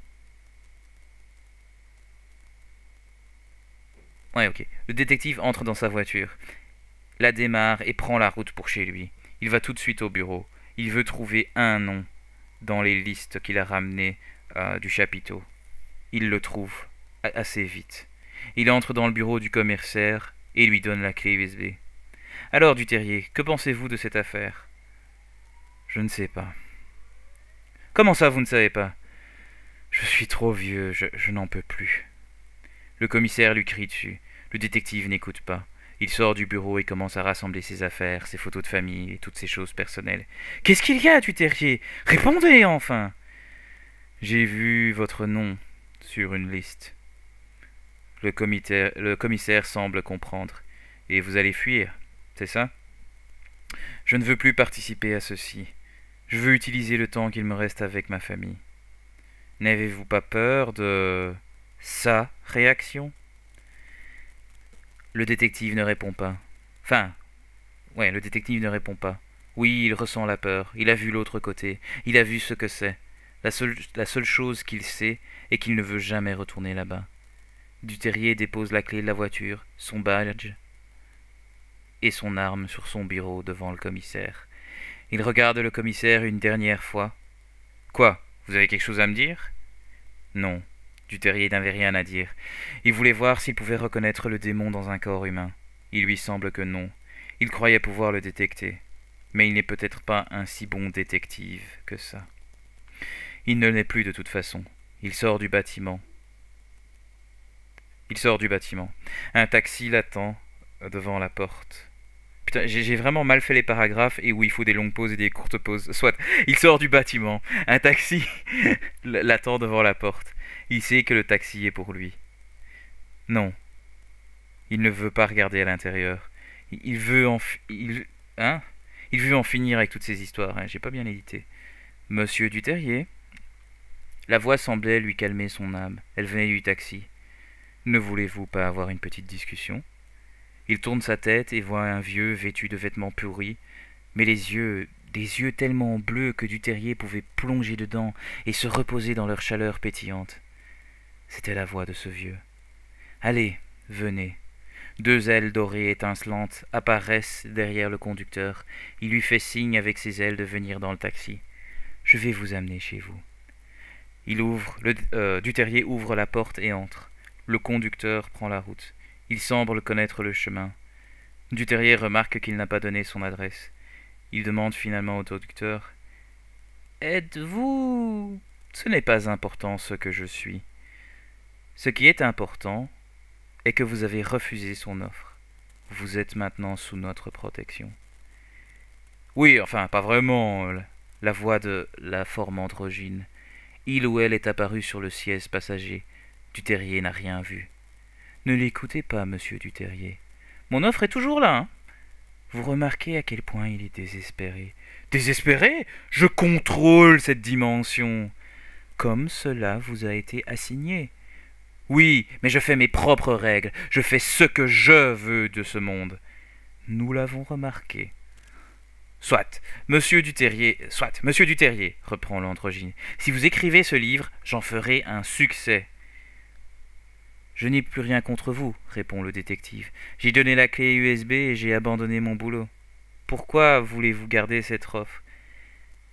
Ouais, ok. Le détective entre dans sa voiture, la démarre et prend la route pour chez lui. Il va tout de suite au bureau. Il veut trouver un nom dans les listes qu'il a ramenées du chapiteau. Il le trouve assez vite. Il entre dans le bureau du commissaire et lui donne la clé USB. Alors, Duterrier, que pensez-vous de cette affaire? Je ne sais pas. Comment ça, vous ne savez pas? Je suis trop vieux, je n'en peux plus. Le commissaire lui crie dessus. Le détective n'écoute pas. Il sort du bureau et commence à rassembler ses affaires, ses photos de famille et toutes ses choses personnelles. Qu'est-ce qu'il y a, Duterrier? Répondez enfin! J'ai vu votre nom sur une liste. Le commissaire semble comprendre. Et vous allez fuir, c'est ça? Je ne veux plus participer à ceci. Je veux utiliser le temps qu'il me reste avec ma famille. N'avez-vous pas peur de sa réaction? Le détective ne répond pas. Le détective ne répond pas. Oui, il ressent la peur. Il a vu l'autre côté. Il a vu ce que c'est. La seule chose qu'il sait est qu'il ne veut jamais retourner là-bas. Duterrier dépose la clé de la voiture, son badge et son arme sur son bureau devant le commissaire. Il regarde le commissaire une dernière fois. Quoi? Vous avez quelque chose à me dire? Non. Duterrier n'avait rien à dire. Il voulait voir s'il pouvait reconnaître le démon dans un corps humain. Il lui semble que non. Il croyait pouvoir le détecter. Mais il n'est peut-être pas un si bon détective que ça. Il ne l'est plus de toute façon. Il sort du bâtiment. Un taxi l'attend devant la porte. Putain, j'ai vraiment mal fait les paragraphes et où il faut des longues pauses et des courtes pauses. Soit, il sort du bâtiment. Un taxi l'attend devant la porte. Il sait que le taxi est pour lui. Non, il ne veut pas regarder à l'intérieur. Il veut hein? Il veut en finir avec toutes ces histoires, hein. J'ai pas bien édité. Monsieur Duterrier. La voix semblait lui calmer son âme. Elle venait du taxi. Ne voulez-vous pas avoir une petite discussion? Il tourne sa tête et voit un vieux vêtu de vêtements pourris, mais des yeux tellement bleus que Duterrier pouvait plonger dedans et se reposer dans leur chaleur pétillante. C'était la voix de ce vieux. Allez, venez. Deux ailes dorées étincelantes apparaissent derrière le conducteur. Il lui fait signe avec ses ailes de venir dans le taxi. Je vais vous amener chez vous. Duterrier ouvre la porte et entre. Le conducteur prend la route. Il semble connaître le chemin. Duterrier remarque qu'il n'a pas donné son adresse. Il demande finalement au conducteur « Êtes-vous... » Ce n'est pas important ce que je suis. Ce qui est important est que vous avez refusé son offre. Vous êtes maintenant sous notre protection. Oui, enfin, pas vraiment. La voix de la forme androgyne. Il ou elle est apparu sur le siège passager. Duterrier n'a rien vu. Ne l'écoutez pas, monsieur Duterrier. Mon offre est toujours là, hein. Vous remarquez à quel point il est désespéré. Désespéré? Je contrôle cette dimension. Comme cela vous a été assigné. Oui, mais je fais mes propres règles. Je fais ce que je veux de ce monde. Nous l'avons remarqué. Soit, monsieur Duterrier, reprend l'androgyne. Si vous écrivez ce livre, j'en ferai un succès. Je n'ai plus rien contre vous, répond le détective. J'ai donné la clé USB et j'ai abandonné mon boulot. Pourquoi voulez-vous garder cette offre?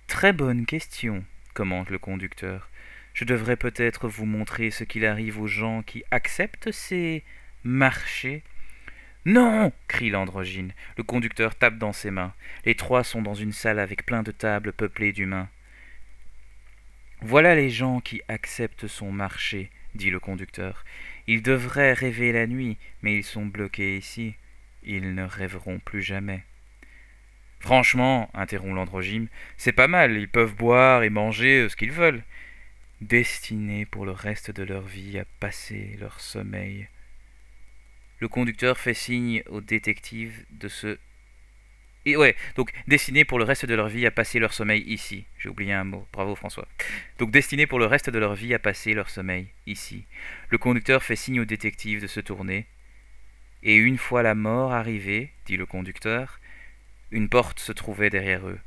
Très bonne question, commente le conducteur. Je devrais peut-être vous montrer ce qu'il arrive aux gens qui acceptent ces marchés. Non, crie l'androgyne. Le conducteur tape dans ses mains. Les trois sont dans une salle avec plein de tables peuplées d'humains. Voilà les gens qui acceptent son marché, dit le conducteur. Ils devraient rêver la nuit, mais ils sont bloqués ici. Ils ne rêveront plus jamais. Franchement, interrompt l'androgyne, c'est pas mal, ils peuvent boire et manger ce qu'ils veulent. Destinés pour le reste de leur vie à passer leur sommeil. Le conducteur fait signe au détective de se... Et ouais, donc destinés pour le reste de leur vie à passer leur sommeil ici. J'ai oublié un mot, bravo François. Donc destinés pour le reste de leur vie à passer leur sommeil ici. Le conducteur fait signe au détective de se tourner. Et une fois la mort arrivée, dit le conducteur, une porte se trouvait derrière eux.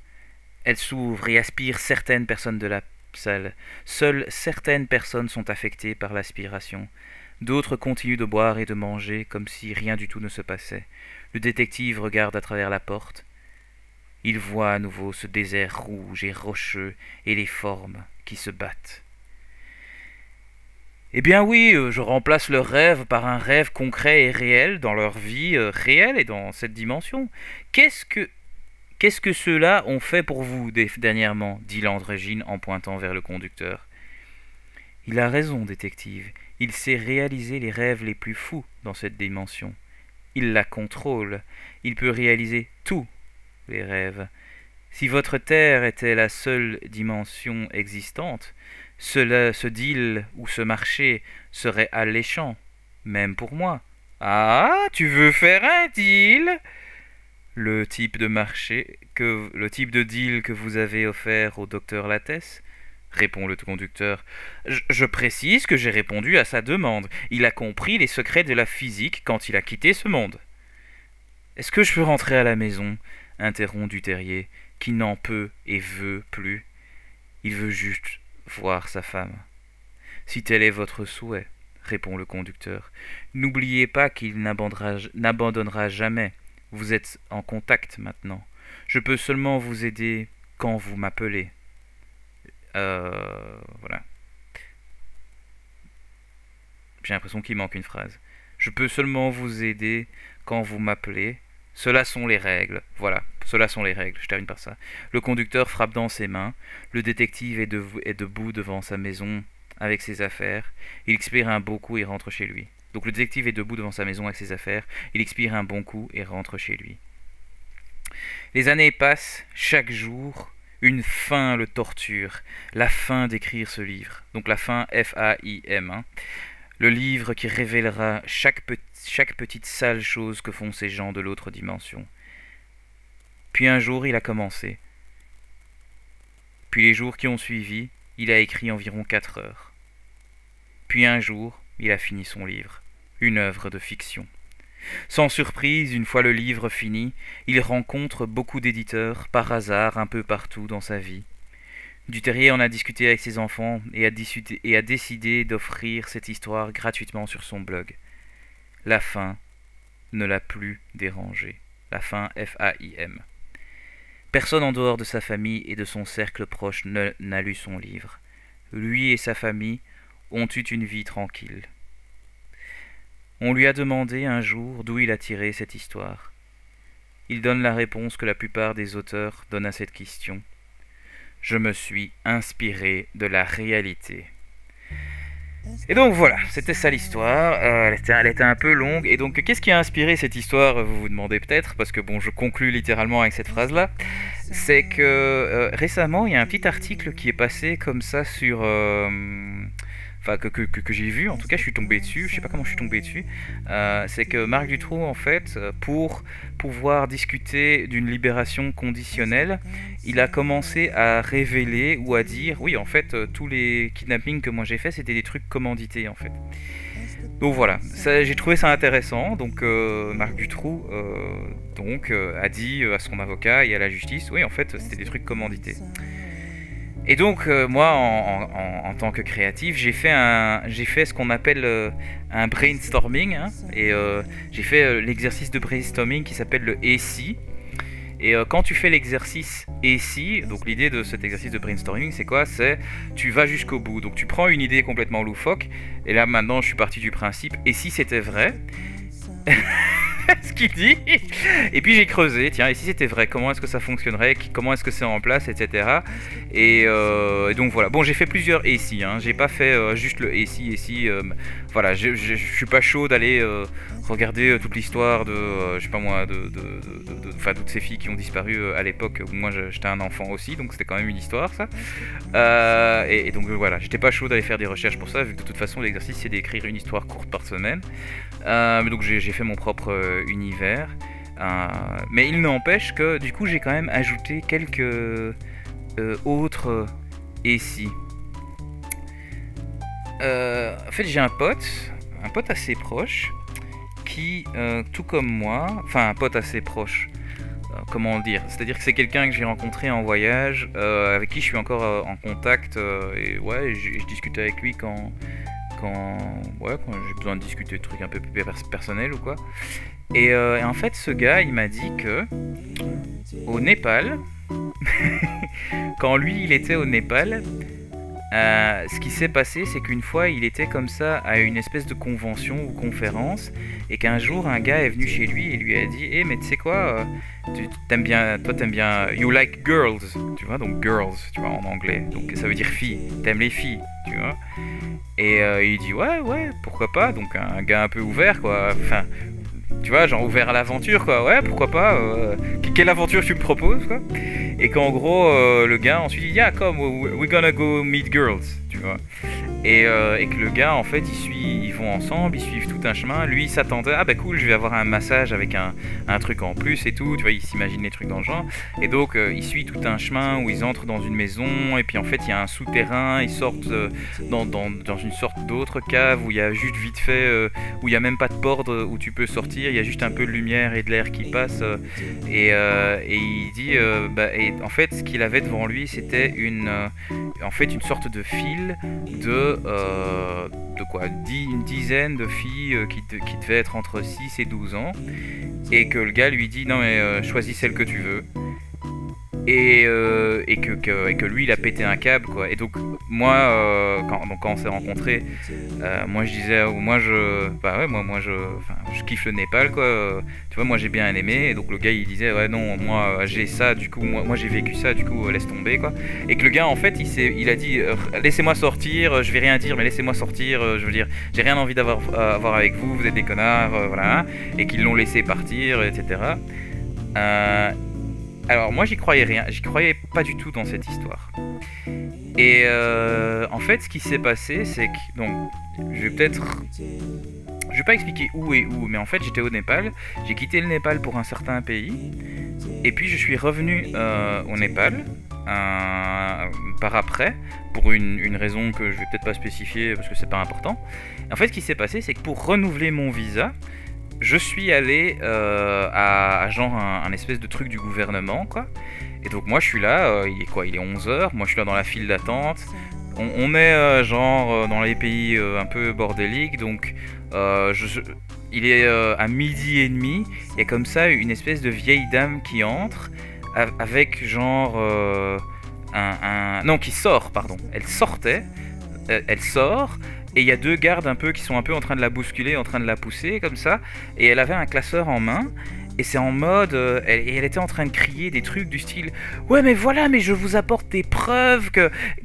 Elle s'ouvre et aspire certaines personnes de la salle. Seules certaines personnes sont affectées par l'aspiration. D'autres continuent de boire et de manger comme si rien du tout ne se passait. Le détective regarde à travers la porte. Il voit à nouveau ce désert rouge et rocheux et les formes qui se battent. Eh bien oui, je remplace leur rêve par un rêve concret et réel dans leur vie réelle et dans cette dimension. Qu'est-ce que ceux-là ont fait pour vous dernièrement, dit l'androgyne en pointant vers le conducteur. Il a raison, détective. Il sait réaliser les rêves les plus fous dans cette dimension. Il la contrôle. Il peut réaliser tous les rêves. Si votre terre était la seule dimension existante, ce deal ou ce marché serait alléchant, même pour moi. Ah, tu veux faire un deal? Le type de deal que vous avez offert au docteur Lattès, répond le conducteur. Je précise que j'ai répondu à sa demande. Il a compris les secrets de la physique quand il a quitté ce monde. Est-ce que je peux rentrer à la maison? Interrompt Duterrier, qui n'en peut et veut plus. Il veut juste voir sa femme. Si tel est votre souhait, répond le conducteur, n'oubliez pas qu'il n'abandonnera jamais. Vous êtes en contact maintenant. Je peux seulement vous aider quand vous m'appelez. Voilà. J'ai l'impression qu'il manque une phrase. Je peux seulement vous aider quand vous m'appelez. Cela sont les règles. Voilà, cela sont les règles. Je termine par ça. Le conducteur frappe dans ses mains. Le détective est debout devant sa maison avec ses affaires. Il expire un beau coup et rentre chez lui. Donc le détective est debout devant sa maison avec ses affaires. Il expire un bon coup et rentre chez lui. Les années passent, chaque jour, une faim le torture, la faim d'écrire ce livre. Donc la faim F-A-I-M, hein. Le livre qui révélera chaque petite sale chose que font ces gens de l'autre dimension. Puis un jour, il a commencé. Puis les jours qui ont suivi, il a écrit environ 4 heures. Puis un jour, il a fini son livre, une œuvre de fiction. Sans surprise, une fois le livre fini, il rencontre beaucoup d'éditeurs, par hasard, un peu partout dans sa vie. Duterrier en a discuté avec ses enfants et a décidé d'offrir cette histoire gratuitement sur son blog. La fin ne l'a plus dérangé. La fin F-A-I-M. Personne en dehors de sa famille et de son cercle proche n'a lu son livre. Lui et sa famille ont eu une vie tranquille. On lui a demandé un jour d'où il a tiré cette histoire. Il donne la réponse que la plupart des auteurs donnent à cette question. Je me suis inspiré de la réalité. Et donc voilà, c'était ça l'histoire, elle était un peu longue, et donc qu'est-ce qui a inspiré cette histoire, vous vous demandez peut-être, parce que bon, je conclus littéralement avec cette phrase-là, c'est que récemment, il y a un petit article qui est passé comme ça sur... Enfin, que j'ai vu, en tout cas je suis tombé dessus, je sais pas comment je suis tombé dessus, c'est que Marc Dutroux, en fait, pour pouvoir discuter d'une libération conditionnelle, il a commencé à révéler ou à dire, oui, en fait, tous les kidnappings que moi j'ai fait, c'était des trucs commandités, en fait. Donc voilà, j'ai trouvé ça intéressant, donc Marc Dutroux a dit à son avocat et à la justice, oui, en fait, c'était des trucs commandités. Et donc moi en tant que créatif j'ai fait ce qu'on appelle un brainstorming, hein, et j'ai fait l'exercice de brainstorming qui s'appelle le et si. Et quand tu fais l'exercice et si, donc l'idée de cet exercice de brainstorming c'est quoi? C'est tu vas jusqu'au bout, donc tu prends une idée complètement loufoque, et là maintenant je suis parti du principe et si c'était vrai. Ce qu'il dit. Et puis j'ai creusé, tiens, et si c'était vrai, comment est-ce que ça fonctionnerait, comment est-ce que c'est en place, etc. Et donc voilà. Bon, j'ai fait plusieurs et si, hein. J'ai pas fait juste le et si. Voilà, je suis pas chaud d'aller regarder toute l'histoire de, je sais pas moi, enfin toutes ces filles qui ont disparu à l'époque où moi j'étais un enfant aussi, donc c'était quand même une histoire ça. Et donc voilà, j'étais pas chaud d'aller faire des recherches pour ça, vu que de toute façon l'exercice c'est d'écrire une histoire courte par semaine. Donc j'ai fait mon propre univers, mais il n'empêche que du coup j'ai quand même ajouté quelques autres et si. En fait j'ai un pote assez proche qui, tout comme moi, enfin un pote assez proche, comment dire, c'est-à-dire que c'est quelqu'un que j'ai rencontré en voyage, avec qui je suis encore en contact, et ouais, je discute avec lui quand j'ai besoin de discuter de trucs un peu plus personnels ou quoi. Et en fait, ce gars, il m'a dit que au Népal, quand lui, il était au Népal, ce qui s'est passé, c'est qu'une fois, il était comme ça à une espèce de convention ou conférence, et qu'un jour, un gars est venu chez lui et lui a dit « Eh, mais tu sais quoi, t'aimes bien, you like girls », tu vois, donc girls, tu vois, en anglais, donc ça veut dire filles, t'aimes les filles, tu vois. Et il dit « Ouais, pourquoi pas », donc un gars un peu ouvert, quoi, enfin... Tu vois, genre ouvert à l'aventure, quoi. Ouais, pourquoi pas. Quelle aventure tu me proposes, quoi. Et qu'en gros, le gars ensuite il dit, ah, come, we're gonna go meet girls, tu vois. Et que le gars, en fait, ils vont ensemble, ils suivent tout un chemin. Lui, il s'attendait, ah bah cool, je vais avoir un massage avec un truc en plus et tout. Tu vois, il s'imagine les trucs dans le genre. Et donc, il suit tout un chemin où ils entrent dans une maison. Et puis, en fait, il y a un souterrain. Ils sortent dans une sorte d'autre cave où il y a juste vite fait, où il n'y a même pas de porte où tu peux sortir. Il y a juste un peu de lumière et de l'air qui passe. Et il dit, et en fait, ce qu'il avait devant lui, c'était une sorte de fil de quoi, une dizaine de filles qui devaient être entre 6 et 12 ans, et que le gars lui dit non mais choisis celle que tu veux, et que lui il a pété un câble, quoi. Et donc moi quand on s'est rencontrés, moi je disais moi je kiffe le Népal, quoi. Tu vois, moi j'ai bien aimé, et donc le gars il disait ouais non, moi j'ai ça, du coup moi j'ai vécu ça, du coup laisse tomber, quoi. Et que le gars en fait il a dit laissez-moi sortir, je vais rien dire mais laissez-moi sortir, je veux dire j'ai rien envie d'avoir à voir avec vous, vous êtes des connards, voilà. Et qu'ils l'ont laissé partir, etc. Alors moi j'y croyais rien, j'y croyais pas du tout dans cette histoire. Et en fait ce qui s'est passé c'est que, donc je vais peut-être, je vais pas expliquer où et où, mais en fait j'étais au Népal, j'ai quitté le Népal pour un certain pays, et puis je suis revenu au Népal par après, pour une raison que je vais peut-être pas spécifier parce que c'est pas important. En fait ce qui s'est passé c'est que pour renouveler mon visa, je suis allé à genre un espèce de truc du gouvernement, quoi. Et donc moi je suis là, il est quoi? Il est 11 h, moi je suis là dans la file d'attente. On est dans les pays un peu bordéliques, donc il est à midi et demi, il y a comme ça une espèce de vieille dame qui entre, avec genre non, qui sort, pardon. Elle sortait, elle sort, et il y a deux gardes un peu qui sont un peu en train de la bousculer, en train de la pousser comme ça, et elle avait un classeur en main. Et c'est en mode, elle était en train de crier des trucs du style ouais mais voilà, mais je vous apporte des preuves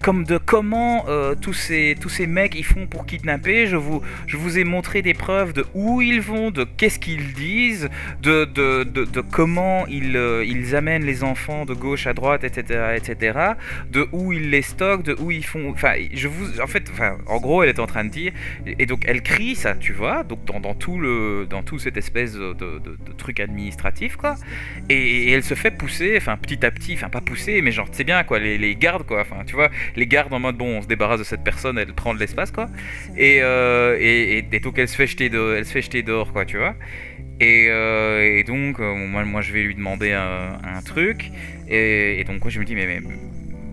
comme de comment tous ces mecs ils font pour kidnapper. Je vous ai montré des preuves de où ils vont, de qu'est-ce qu'ils disent, de comment ils amènent les enfants de gauche à droite, etc., de où ils les stockent, de où ils font. En gros elle était en train de dire, et donc elle crie ça, tu vois, donc dans tout cette espèce de truc administratif, quoi, et elle se fait pousser, enfin petit à petit, enfin pas pousser, mais genre c'est bien quoi, les gardes quoi, enfin tu vois, les gardes en mode bon on se débarrasse de cette personne, elle prend de l'espace quoi, et donc elle se fait jeter dehors quoi, tu vois, et donc moi je vais lui demander un truc, et donc moi je me dis mais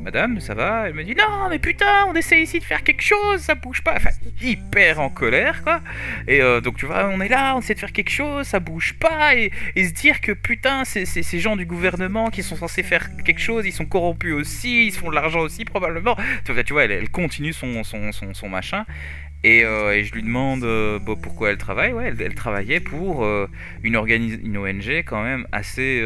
madame, ça va? Elle me dit non, mais putain, on essaie ici de faire quelque chose, ça bouge pas. Enfin, hyper en colère, quoi. Et donc, tu vois, on est là, on essaie de faire quelque chose, ça bouge pas. Et se dire que putain, c'est ces gens du gouvernement qui sont censés faire quelque chose, ils sont corrompus aussi, ils se font de l'argent aussi, probablement. Tu vois, elle continue son machin. Et je lui demande pourquoi elle travaille. Ouais, elle travaillait pour une ONG quand même assez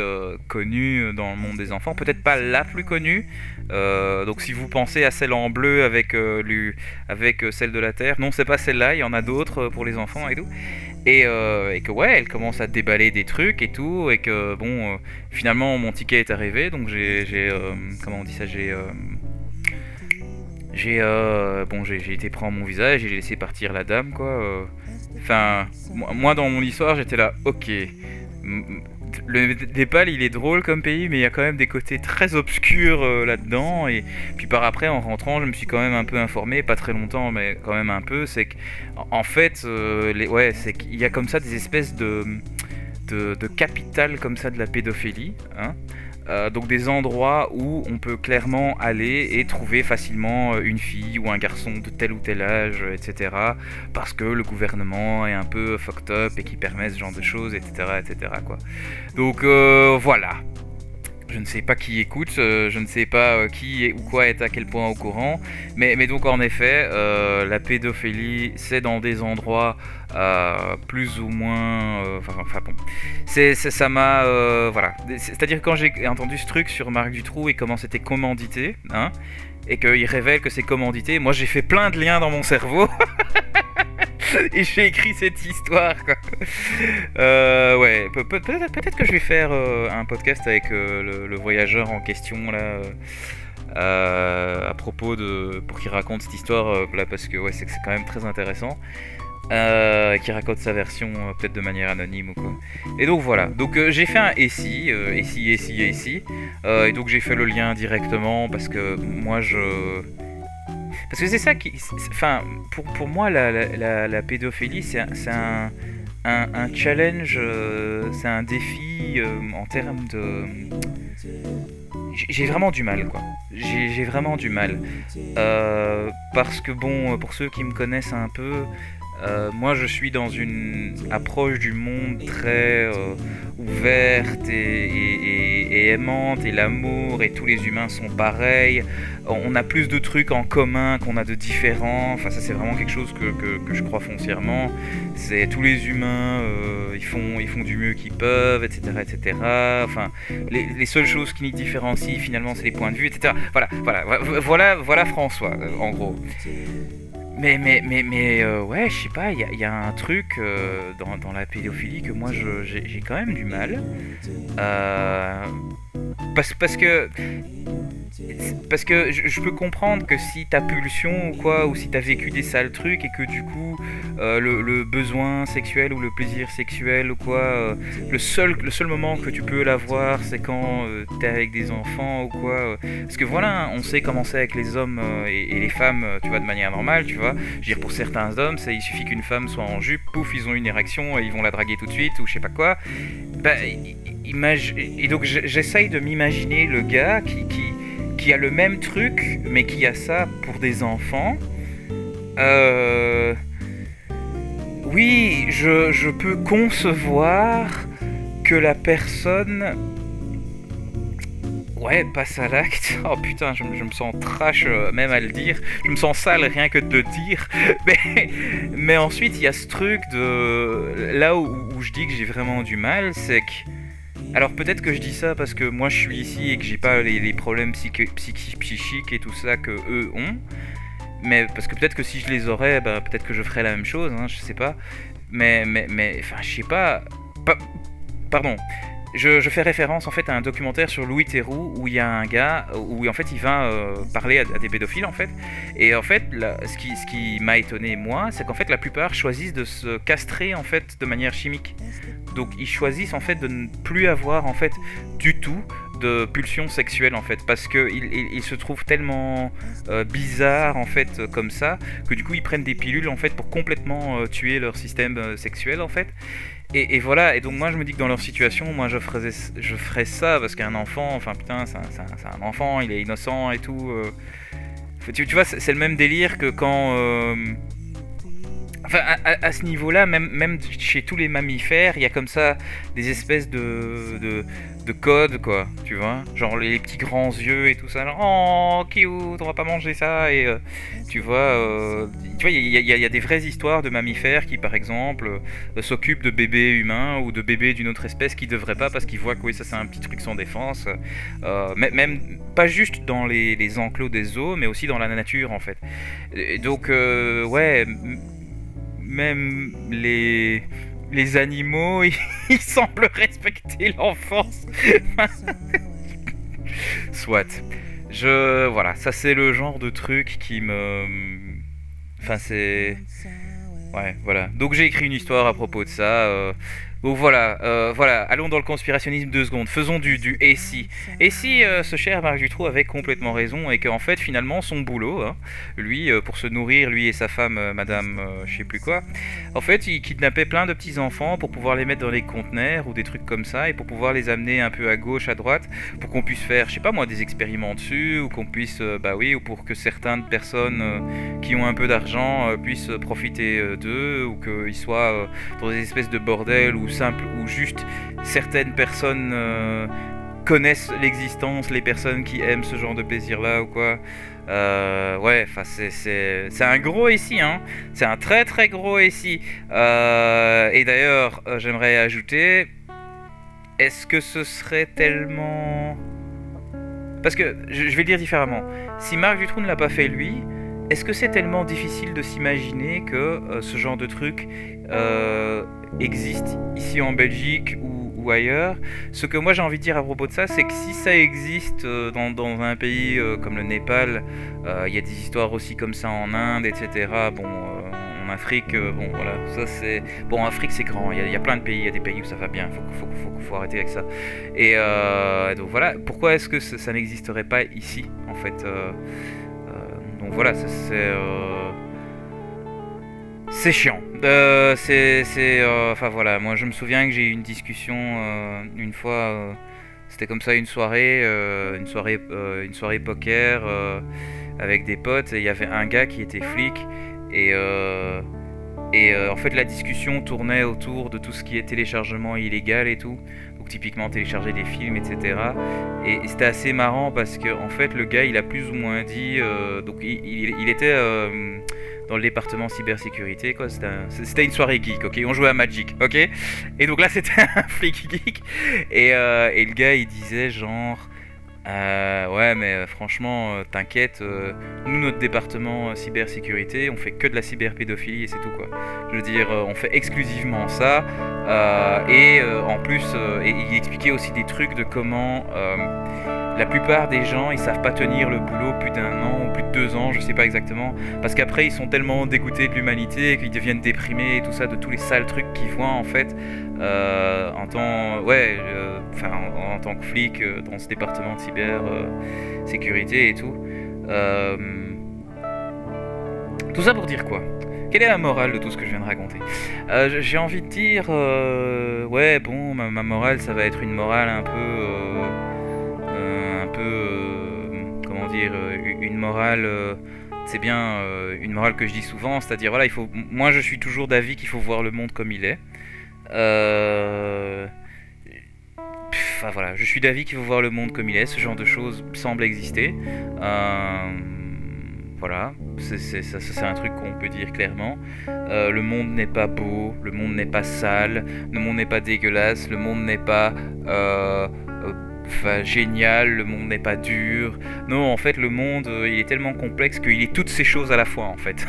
connue dans le monde des enfants. Peut-être pas la plus connue. Donc si vous pensez à celle en bleu avec celle de la Terre, non, c'est pas celle-là. Il y en a d'autres pour les enfants et tout. Et que ouais, elle commence à déballer des trucs et tout. Et que bon, finalement mon ticket est arrivé. Donc j'ai comment on dit ça, j'ai été prendre mon visa et j'ai laissé partir la dame, quoi. Enfin, moi dans mon histoire, j'étais là, ok. Le Népal, il est drôle comme pays, mais il y a quand même des côtés très obscurs là-dedans. Et puis par après, en rentrant, je me suis quand même un peu informé, pas très longtemps, mais quand même un peu. C'est qu'en fait, c'est qu'il y a comme ça des espèces de capitales comme ça de la pédophilie, hein. Donc des endroits où on peut clairement aller et trouver facilement une fille ou un garçon de tel ou tel âge, etc. Parce que le gouvernement est un peu fucked up et qui permet ce genre de choses, etc., quoi. Donc voilà. Je ne sais pas qui écoute, je ne sais pas qui ou quoi est à quel point au courant, mais donc en effet, la pédophilie, c'est dans des endroits plus ou moins... Enfin bon, ça m'a... voilà. C'est-à-dire que quand j'ai entendu ce truc sur Marc Dutroux et comment c'était commandité, hein, et qu'il révèle que c'est commandité, moi j'ai fait plein de liens dans mon cerveau. Et j'ai écrit cette histoire, quoi. Ouais, peut-être que je vais faire un podcast avec le voyageur en question là, à propos de, pour qu'il raconte cette histoire là, parce que ouais, c'est quand même très intéressant. Qui raconte sa version peut-être de manière anonyme ou quoi. Et donc voilà, donc j'ai fait un et si, et donc j'ai fait le lien directement parce que moi parce que c'est ça qui... Enfin, pour moi, la pédophilie, c'est un challenge, c'est un défi en termes de... J'ai vraiment du mal, quoi. J'ai vraiment du mal. Parce que, bon, pour ceux qui me connaissent un peu... moi je suis dans une approche du monde très ouverte et aimante, et l'amour et tous les humains sont pareils. On a plus de trucs en commun qu'on a de différents. Enfin ça c'est vraiment quelque chose que je crois foncièrement. C'est tous les humains ils font du mieux qu'ils peuvent, etc. Enfin les seules choses qui nous différencient finalement c'est les points de vue, etc. Voilà François en gros. Ouais, je sais pas, il y a un truc dans la pédophilie que moi j'ai quand même du mal. Euh, parce que je peux comprendre que si t'as pulsion ou quoi, ou si t'as vécu des sales trucs et que du coup le besoin sexuel ou le plaisir sexuel ou quoi, le seul moment que tu peux l'avoir c'est quand t'es avec des enfants ou quoi. Parce que voilà, on sait comment c'est avec les hommes et les femmes, tu vois, de manière normale, tu vois. Je veux dire, pour certains hommes, il suffit qu'une femme soit en jupe, pouf, ils ont une érection et ils vont la draguer tout de suite ou je sais pas quoi. Bah, et donc j'essaye de m'imaginer le gars qui a le même truc, mais qui a ça pour des enfants. Oui, je peux concevoir que la personne, ouais, passe à l'acte. Oh putain, je me sens trash même à le dire. Je me sens sale rien que de le dire. Mais ensuite, il y a ce truc de... Là où je dis que j'ai vraiment du mal, c'est que... Alors peut-être que je dis ça parce que moi je suis ici et que j'ai pas les problèmes psychiques et tout ça que eux ont. Mais parce que peut-être que si je les aurais, bah, peut-être que je ferais la même chose, hein, je sais pas. Enfin je sais pas... Pardon. Je fais référence en fait à un documentaire sur Louis Theroux où il y a un gars où en fait il va parler à des pédophiles en fait, et en fait là, ce qui m'a étonné moi, c'est qu'en fait la plupart choisissent de se castrer en fait de manière chimique. Donc ils choisissent en fait de ne plus avoir en fait du tout de pulsion sexuelle en fait, parce que ils se trouvent tellement bizarres en fait comme ça, que du coup ils prennent des pilules en fait pour complètement tuer leur système sexuel en fait. Et voilà, et donc moi je me dis que dans leur situation, moi je ferais ça, parce qu'un enfant, enfin putain, c'est un enfant, il est innocent et tout. Tu vois, c'est le même délire que quand... Enfin, à ce niveau-là, même chez tous les mammifères, il y a comme ça des espèces de codes, quoi, tu vois. Genre les petits grands yeux et tout ça. Genre, oh, cute, on va pas manger ça. Et tu vois, il y a des vraies histoires de mammifères qui, par exemple, s'occupent de bébés humains ou de bébés d'une autre espèce qui devraient pas parce qu'ils voient que oui, ça c'est un petit truc sans défense. Même pas juste dans les enclos des zoos, mais aussi dans la nature, en fait. Et donc, ouais... Même les animaux, ils semblent respecter l'enfance. Soit. Voilà, ça c'est le genre de truc qui me... Enfin, c'est... Ouais, voilà. Donc j'ai écrit une histoire à propos de ça. Donc voilà, allons dans le conspirationnisme 2 secondes. Faisons du et si. Et si ce cher Marc Dutroux avait complètement raison et qu'en fait finalement son boulot, hein, lui, pour se nourrir, lui et sa femme, madame, je sais plus quoi, en fait il kidnappait plein de petits enfants pour pouvoir les mettre dans les conteneurs ou des trucs comme ça et pour pouvoir les amener un peu à gauche, à droite, pour qu'on puisse faire, je sais pas moi, des expériments dessus, ou qu'on puisse, bah oui, ou pour que certaines personnes qui ont un peu d'argent puissent profiter d'eux, ou qu'ils soient dans des espèces de bordels ou simple, ou juste certaines personnes connaissent l'existence, les personnes qui aiment ce genre de plaisir là ou quoi. Ouais, enfin c'est un gros ici, hein. C'est un très très gros ici. Et d'ailleurs, j'aimerais ajouter, est-ce que ce serait tellement... Parce que, je vais le dire différemment, si Marc Dutroux ne l'a pas fait lui, est-ce que c'est tellement difficile de s'imaginer que ce genre de truc existe ici en Belgique ou ailleurs? Ce que moi j'ai envie de dire à propos de ça, c'est que si ça existe dans un pays comme le Népal, il y a des histoires aussi comme ça en Inde, etc. Bon, en Afrique, bon voilà, ça c'est... Bon, en Afrique c'est grand, il y a plein de pays, il y a des pays où ça va bien, faut arrêter avec ça. Et donc voilà, pourquoi est-ce que ça n'existerait pas ici, en fait donc voilà, c'est chiant. Enfin voilà, moi je me souviens que j'ai eu une discussion une fois, c'était comme ça une soirée poker avec des potes, et il y avait un gars qui était flic, et en fait la discussion tournait autour de tout ce qui est téléchargement illégal et tout. Donc typiquement télécharger des films, etc. Et c'était assez marrant parce que en fait le gars il a plus ou moins dit, donc il était dans le département cybersécurité, quoi. C'était une soirée geek, ok. On jouait à Magic, ok. Et donc là c'était un flic geek, et le gars il disait genre, Ouais, mais franchement, t'inquiète, nous, notre département cybersécurité, on fait que de la cyberpédophilie et c'est tout quoi. Je veux dire, on fait exclusivement ça. En plus, il expliquait aussi des trucs de comment la plupart des gens ils savent pas tenir le boulot plus d'un an ou plus de 2 ans, je sais pas exactement, parce qu'après ils sont tellement dégoûtés de l'humanité qu'ils deviennent déprimés et tout ça, de tous les sales trucs qu'ils voient en fait en tant que flic dans ce département de cyber sécurité et tout. Euh, tout ça pour dire quoi? Quelle est la morale de tout ce que je viens de raconter? J'ai envie de dire, ouais, bon, ma morale, ça va être une morale comment dire, une morale, c'est bien une morale que je dis souvent, c'est-à-dire, voilà, moi je suis toujours d'avis qu'il faut voir le monde comme il est. Enfin voilà, je suis d'avis qu'il faut voir le monde comme il est, ce genre de choses semble exister. Voilà, c'est un truc qu'on peut dire clairement. Le monde n'est pas beau, le monde n'est pas sale, le monde n'est pas dégueulasse, le monde n'est pas génial, le monde n'est pas dur. Non, en fait, le monde, il est tellement complexe qu'il est toutes ces choses à la fois, en fait.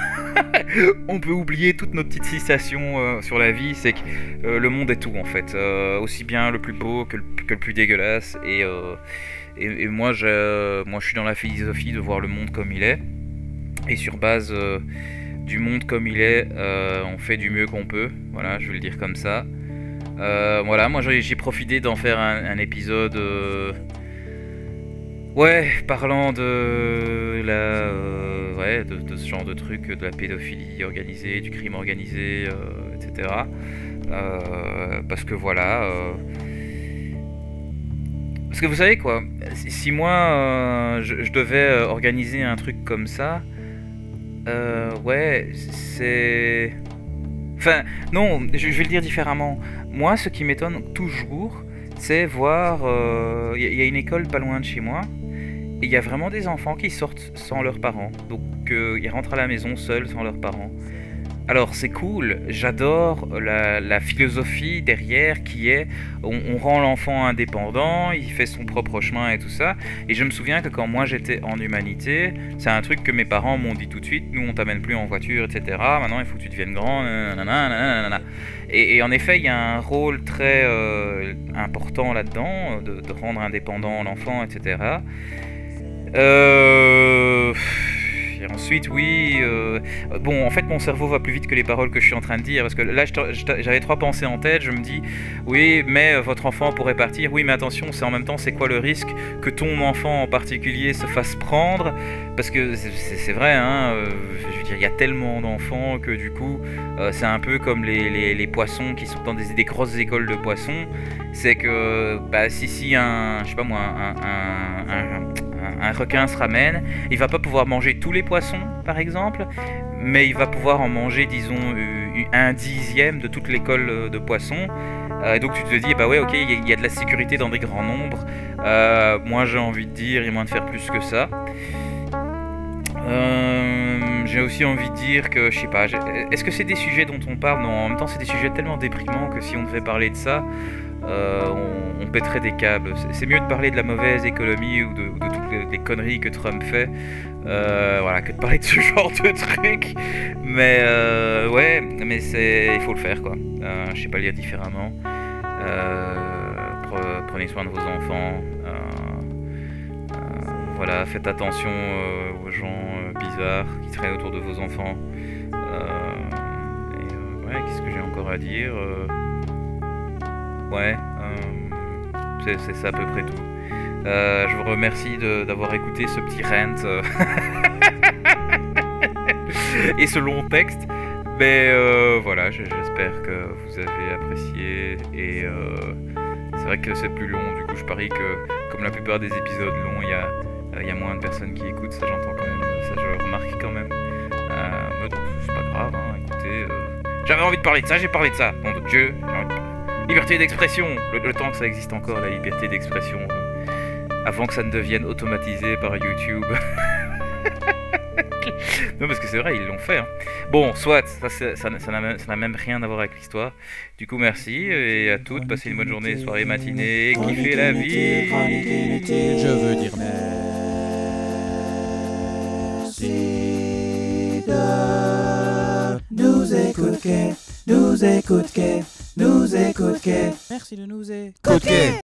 On peut oublier toutes nos petites citations sur la vie, c'est que le monde est tout, en fait. Aussi bien le plus beau que le plus dégueulasse. Et moi, je suis dans la philosophie de voir le monde comme il est. Et sur base du monde comme il est, on fait du mieux qu'on peut. Voilà, je vais le dire comme ça. Voilà, moi j'ai profité d'en faire un épisode parlant de de ce genre de truc, de la pédophilie organisée, du crime organisé, etc. Parce que voilà, parce que vous savez quoi, si moi je devais organiser un truc comme ça, c'est... Enfin, non, je vais le dire différemment. Moi, ce qui m'étonne toujours, c'est voir... y a une école pas loin de chez moi, et il y a vraiment des enfants qui sortent sans leurs parents. Donc, ils rentrent à la maison seuls, sans leurs parents. Alors, c'est cool, j'adore la philosophie derrière qui est... On rend l'enfant indépendant, il fait son propre chemin et tout ça. Et je me souviens que quand moi j'étais en humanité, c'est un truc que mes parents m'ont dit tout de suite. Nous, on t'amène plus en voiture, etc. Maintenant, il faut que tu deviennes grand, nanana. Et en effet, il y a un rôle très important là-dedans, de rendre indépendant l'enfant, etc. Et ensuite, oui... bon, en fait, mon cerveau va plus vite que les paroles que je suis en train de dire, parce que là, j'avais 3 pensées en tête. Je me dis, oui, mais votre enfant pourrait partir. Oui, mais attention, en même temps, c'est quoi le risque que ton enfant en particulier se fasse prendre? Parce que c'est vrai, hein, je veux dire, il y a tellement d'enfants que du coup, c'est un peu comme les poissons qui sont dans des grosses écoles de poissons. C'est que, bah, si je sais pas moi, un requin se ramène, il va pas pouvoir manger tous les poissons par exemple, mais il va pouvoir en manger disons 1/10 de toute l'école de poissons. Et donc tu te dis bah ouais, ok, il y a de la sécurité dans des grands nombres. Moi j'ai envie de dire il y a moyen de faire plus que ça. J'ai aussi envie de dire que je sais pas, est-ce que c'est des sujets dont on parle? Non, en même temps c'est des sujets tellement déprimants que si on devait parler de ça, on pèterait des câbles. C'est mieux de parler de la mauvaise économie ou de toutes les conneries que Trump fait, voilà, que de parler de ce genre de trucs. Mais ouais, mais il faut le faire quoi. Je sais pas le dire différemment. Prenez soin de vos enfants. Voilà, faites attention aux gens bizarres qui traînent autour de vos enfants. Ouais, qu'est-ce que j'ai encore à dire? Ouais, c'est à peu près tout. Je vous remercie d'avoir écouté ce petit rant et ce long texte. Mais voilà, j'espère que vous avez apprécié. Et c'est vrai que c'est plus long. Du coup, je parie que, comme la plupart des épisodes longs, il y a moins de personnes qui écoutent. Ça, j'entends quand même. Ça, je le remarque quand même. Mais donc, c'est pas grave. Hein, écoutez, j'avais envie de parler de ça. J'ai parlé de ça. Nom de Dieu, j'ai envie de parler. Liberté d'expression, le temps que ça existe encore, la liberté d'expression, avant que ça ne devienne automatisé par YouTube. Non, parce que c'est vrai, ils l'ont fait. Hein. Bon, soit, ça n'a même rien à voir avec l'histoire. Du coup, merci et à toutes, passez une bonne journée, soirée, matinée, kiffez la vie. Je veux dire merci de nous écouter, nous écouter, nous écouter. Merci de nous écouter.